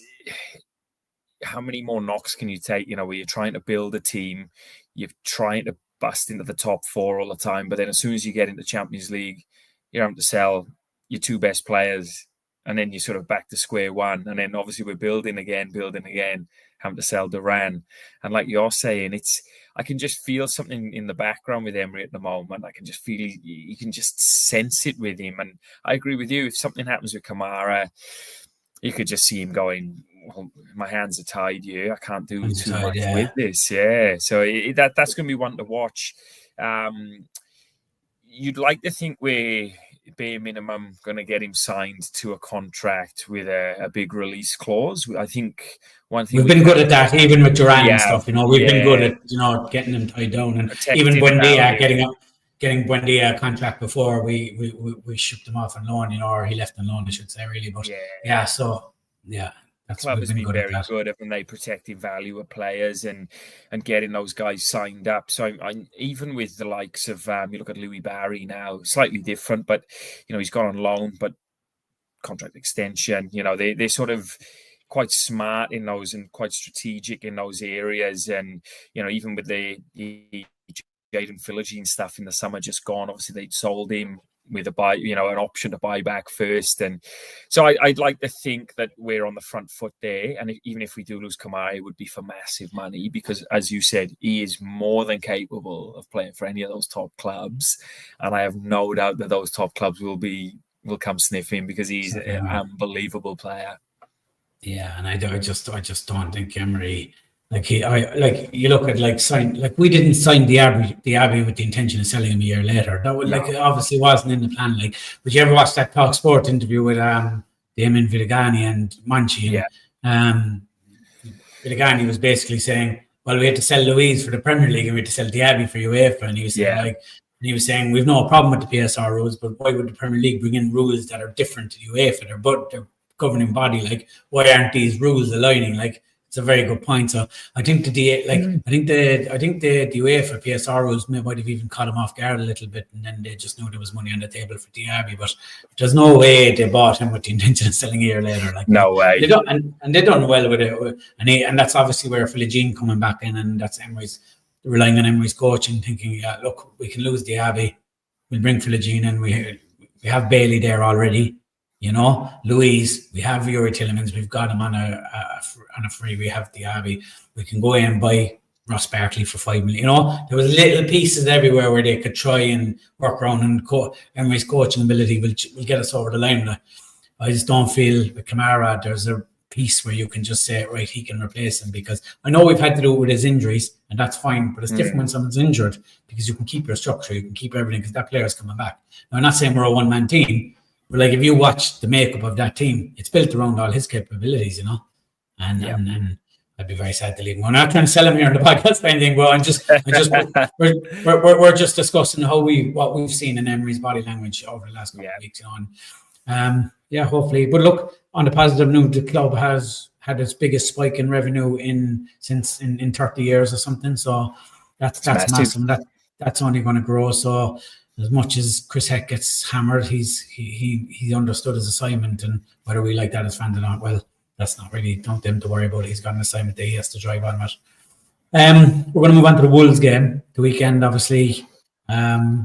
how many more knocks can you take? Where you're trying to build a team, you're trying to bust into the top four all the time, but then as soon as you get into Champions League, you're having to sell your two best players, and then you're sort of back to square one. And then obviously we're building again, having to sell Duran. And like you're saying, I can just feel something in the background with Emery at the moment. I can just feel you can just sense it with him. And I agree with you. If something happens with Kamara, you could just see him going, well, my hands are tied here. I can't do too much with this. Yeah. So that's going to be one to watch. You'd like to think we're bare minimum going to get him signed to a contract with a big release clause. I think one thing we've been good at that, even with Duran and stuff. We've been good at getting him tied down, and even Buendia getting Buendia a contract before we shipped him off on loan, or he left on loan, I should say, really. But the club has been very good at when they protecting value of players and getting those guys signed up. So I'm even with the likes of you look at Louis Barry now, slightly different, but he's gone on loan, but contract extension. They're sort of quite smart in those and quite strategic in those areas. And even with the Jaden Philogene stuff in the summer just gone, obviously they'd sold him with an option to buy back first. And so I'd like to think that we're on the front foot there. And even if we do lose Kamara, it would be for massive money, because as you said, he is more than capable of playing for any of those top clubs. And I have no doubt that those top clubs will come sniffing, because he's an unbelievable player. Yeah, and I just don't think Emery, Like you look at we didn't sign the Abbey with the intention of selling him a year later. That would it obviously wasn't in the plan. Like, but you ever watched that Talk Sport interview with Damon Villigani and Monchi? And Villigani was basically saying, well, we had to sell Louise for the Premier League and we had to sell Diaby for UEFA, and he was saying we've no problem with the PSR rules, but why would the Premier League bring in rules that are different to UEFA? They're governing body. Like, why aren't these rules aligning? Like, it's a very good point. So I think the UEFA PSR rules might have even caught him off guard a little bit, and then they just knew there was money on the table for Diaby. But there's no way they bought him with the intention of selling a year later. Like, no way. They don't, and they've done well with it. And that's obviously where Philogene coming back in, and that's Emery's relying on Emery's coaching, thinking, look, we can lose Diaby, we'll bring Philogene in. We have Bailey there already. You know, Louise, we have Yuri Tillemans, we've got him on a free, we have Diaby, we can go in and buy Ross Barkley for 5 million. You know, there was little pieces everywhere where they could try and work around, and Emery's coaching ability will get us over the line. I just don't feel with Kamara there's a piece where you can just say, right, he can replace him, because I know we've had to do it with his injuries, and that's fine, but it's different when someone's injured, because you can keep your structure, you can keep everything, because that player is coming back. Now, I'm not saying we're a one-man team, but like, if you watch the makeup of that team, it's built around all his capabilities, you know. And I'd be very sad to leave him. We're not trying to sell him here on the podcast or anything, but we're just discussing what we've seen in Emery's body language over the last couple of weeks, you know. And, hopefully. But look, on the positive note, the club has had its biggest spike in revenue in 30 years or something. So that's massive. That's only going to grow. So, as much as Chris Heck gets hammered, he understood his assignment, and whether we like that as fans or not, well, that's not really don't them to worry about. He's got an assignment that he has to drive on with. We're going to move on to the Wolves game, the weekend, obviously. A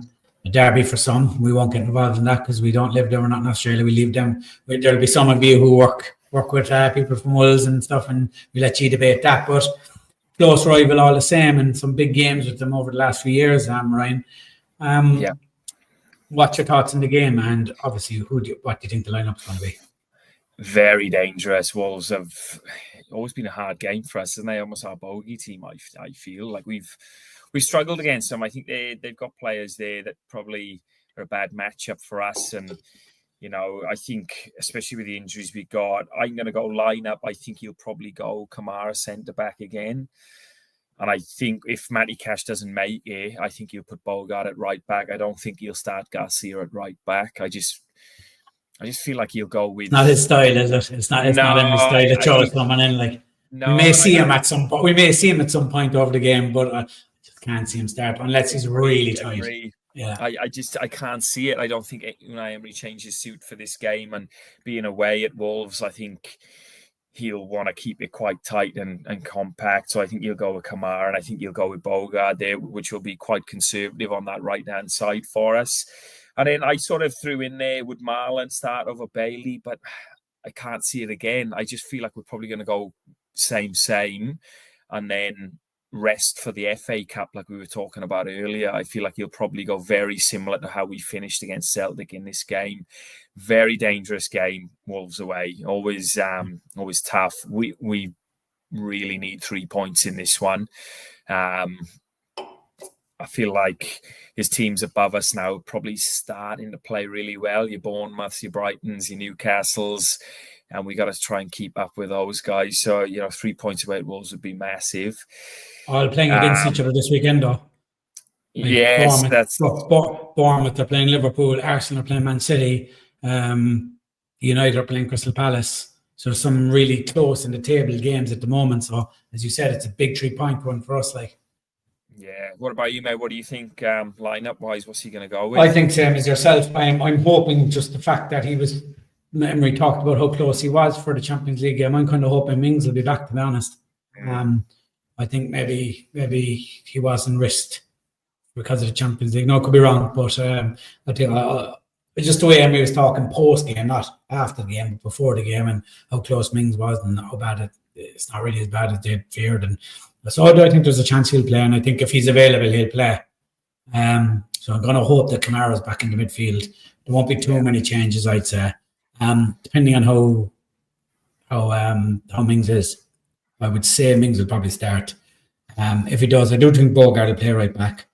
derby for some. We won't get involved in that because we don't live there. We're not in Australia. We leave them. There'll be some of you who work with people from Wolves and stuff, and we let you debate that. But close rival all the same, and some big games with them over the last few years, Ryan. What's your thoughts on the game, and obviously what do you think the lineup's going to be? Very dangerous. Wolves have always been a hard game for us, and they almost our bogey team. I feel like we've struggled against them. I think they've got players there that probably are a bad matchup for us, and you know, I think especially with the injuries we got, I'm going to go lineup. I think he'll probably go Kamara centre back again. And I think if Matty Cash doesn't make it, I think he'll put Bogart at right back. I don't think he'll start Garcia at right back. I just feel like he'll go with. It's not his style, is it? It's not his style to chose someone in. Like, we may see him at some point. We may see him at some point over the game, but I just can't see him start unless he's really tight. Yeah, I can't see it. I don't think Unai Emery changed his suit for this game, and being away at Wolves, I think he'll want to keep it quite tight and compact. So I think he'll go with Kamara, and I think he'll go with Bogart there, which will be quite conservative on that right-hand side for us. And then I sort of threw in there, would Marlon start over Bailey, but I can't see it again. I just feel like we're probably going to go same, and then rest for the FA Cup like we were talking about earlier. I feel like he'll probably go very similar to how we finished against Celtic in this game. Very dangerous game, Wolves away. Always tough. We really need 3 points in this one. I feel like his teams above us now probably starting to play really well. Your Bournemouths, your Brightons, your Newcastles, and we got to try and keep up with those guys. So, 3 points away at Wolves would be massive. All playing against each other this weekend, though. Yes, Bournemouth are playing Liverpool, Arsenal are playing Man City, United are playing Crystal Palace. So some really close in the table games at the moment. So as you said, it's a big 3 point one for us. Yeah. What about you, mate? What do you think lineup wise? What's he going to go with? I think same as yourself. I'm hoping just the fact that Emery talked about how close he was for the Champions League game. I'm kind of hoping Mings will be back, to be honest. I think maybe he wasn't risked because of the Champions League. No, I could be wrong, but I think just the way Emery was talking post game, not after the game, but before the game, and how close Mings was and how bad it's not really as bad as they feared. And so I think there's a chance he'll play, and I think if he's available, he'll play. So I'm going to hope that Kamara's back in the midfield. There won't be too many changes, I'd say, depending on how Mings is. I would say Mings will probably start. If he does, I do think Bogart will play right back.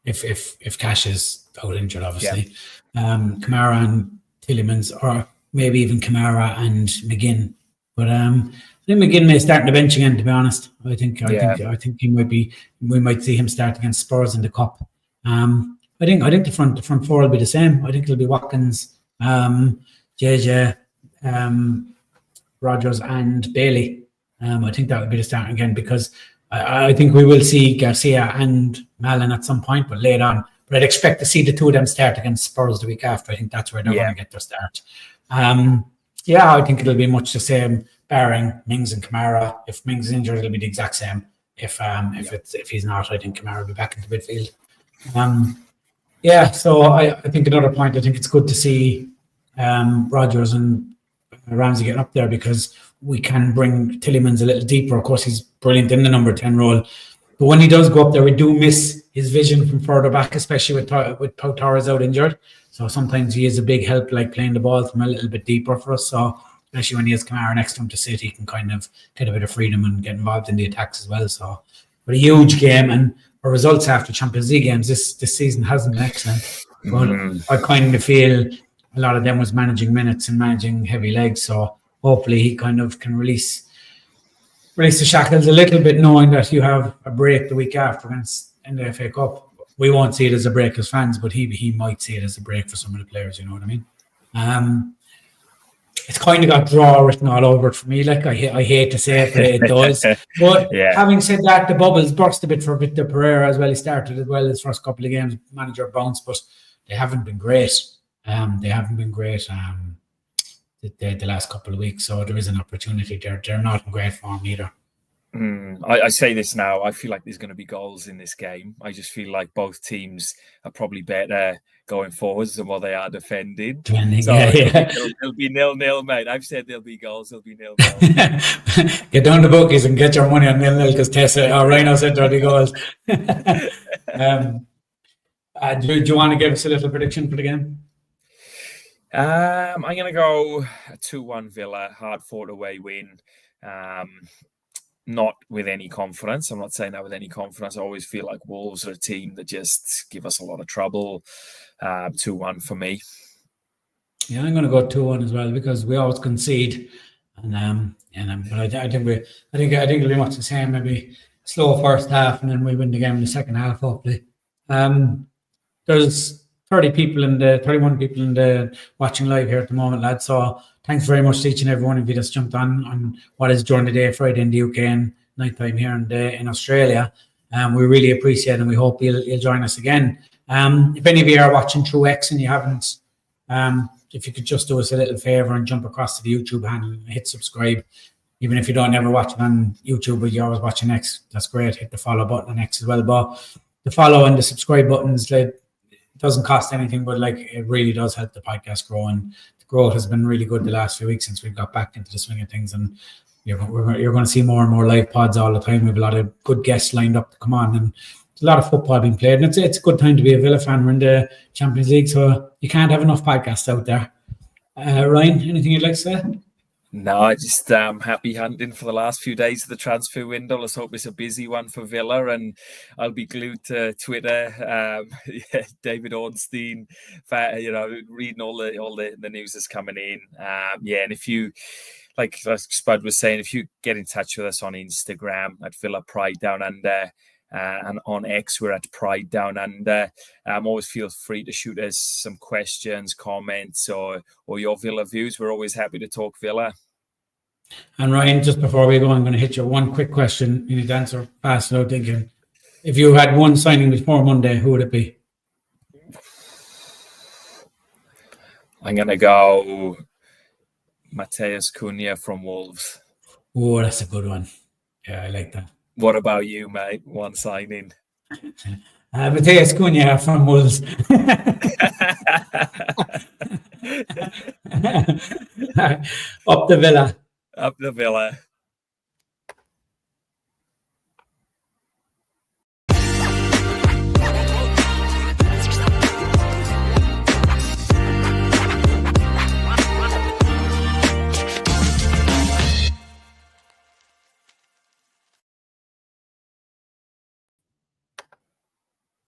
If Cash is out injured, obviously. Kamara and Tielemans, or maybe even Kamara and McGinn. But I think McGinn may start on the bench again, to be honest. I think he might be. We might see him start against Spurs in the cup. I think the front four will be the same. I think it'll be Watkins, JJ, Rogers, and Bailey. I think that would be the start again, because I think we will see Garcia and Malin at some point, but later on. But I'd expect to see the two of them start against Spurs the week after. I think that's where they're going to get their start. I think it'll be much the same, barring Mings and Kamara. If Mings is injured, it'll be the exact same. If he's not, I think Kamara will be back into midfield. So I think another point, I think it's good to see Rogers and Ramsey getting up there, because we can bring Tielemans a little deeper. Of course, he's brilliant in the number 10 role. But when he does go up there, we do miss his vision from further back, especially with Pau Torres out injured. So sometimes he is a big help, like playing the ball from a little bit deeper for us. So especially when he has Kamara next to him to sit, he can kind of get a bit of freedom and get involved in the attacks as well. So, but a huge game, and our results after Champions League games this season hasn't been excellent. But I kind of feel a lot of them was managing minutes and managing heavy legs. So hopefully he kind of can release the shackles a little bit, knowing that you have a break the week after in the FA Cup. We won't see it as a break as fans, but he might see it as a break for some of the players, you know what I mean? It's kind of got draw written all over it for me. Like, I hate to say it, but it does. But having said that, the bubbles burst a bit for Victor Pereira as well. He started as well his first couple of games, manager bounced, but they haven't been great. The last couple of weeks, so there is an opportunity there. They're not in great form either. I say this now, I feel like there's going to be goals in this game. I just feel like both teams are probably better going forwards than what they are defending. So it'll be 0-0, mate. I've said there'll be goals, there'll be 0-0. Get down to bookies and get your money on 0-0, because Rhino said 30 goals. Do you want to give us a little prediction for the game? I'm going to go a 2-1 Villa, hard-fought away win. Not with any confidence. I'm not saying that with any confidence. I always feel like Wolves are a team that just give us a lot of trouble. 2-1 for me. Yeah, I'm going to go 2-1 as well, because we always concede, but I think it'll be much the same. Maybe slow first half, and then we win the game in the second half. Hopefully, there's 31 people in the watching live here at the moment, lads. So thanks very much to each and every one of you that's jumped on what is during the day, Friday in the UK and night time here in Australia. We really appreciate it, and we hope you'll join us again. If any of you are watching through X and you haven't, if you could just do us a little favor and jump across to the YouTube handle and hit subscribe. Even if you don't ever watch it on YouTube, but you're always watching X, that's great. Hit the follow button on X as well. But the follow and the subscribe buttons, it doesn't cost anything, but it really does help the podcast grow. And the growth has been really good the last few weeks since we've got back into the swing of things. And you're going to see more and more live pods all the time. We have a lot of good guests lined up to come on, and there's a lot of football being played. And it's a good time to be a Villa fan. We're in the Champions League, so you can't have enough podcasts out there. Ryan, anything you'd like to say? No, I just happy hunting for the last few days of the transfer window. Let's hope it's a busy one for Villa, and I'll be glued to Twitter. David Ornstein, reading all the news that's coming in. And if you, like Spud was saying, if you get in touch with us on Instagram at Villa Pride Down Under, and on X we're at Pride Down Under. Always feel free to shoot us some questions, comments, or your Villa views. We're always happy to talk Villa. And Ryan, just before we go, I'm going to hit you one quick question. You need to answer fast without thinking. If you had one signing before Monday, who would it be? I'm going to go Matheus Cunha from Wolves. Oh, that's a good one. Yeah, I like that. What about you, mate? One signing. Matheus Cunha from Wolves. Up the Villa. Up the Villa.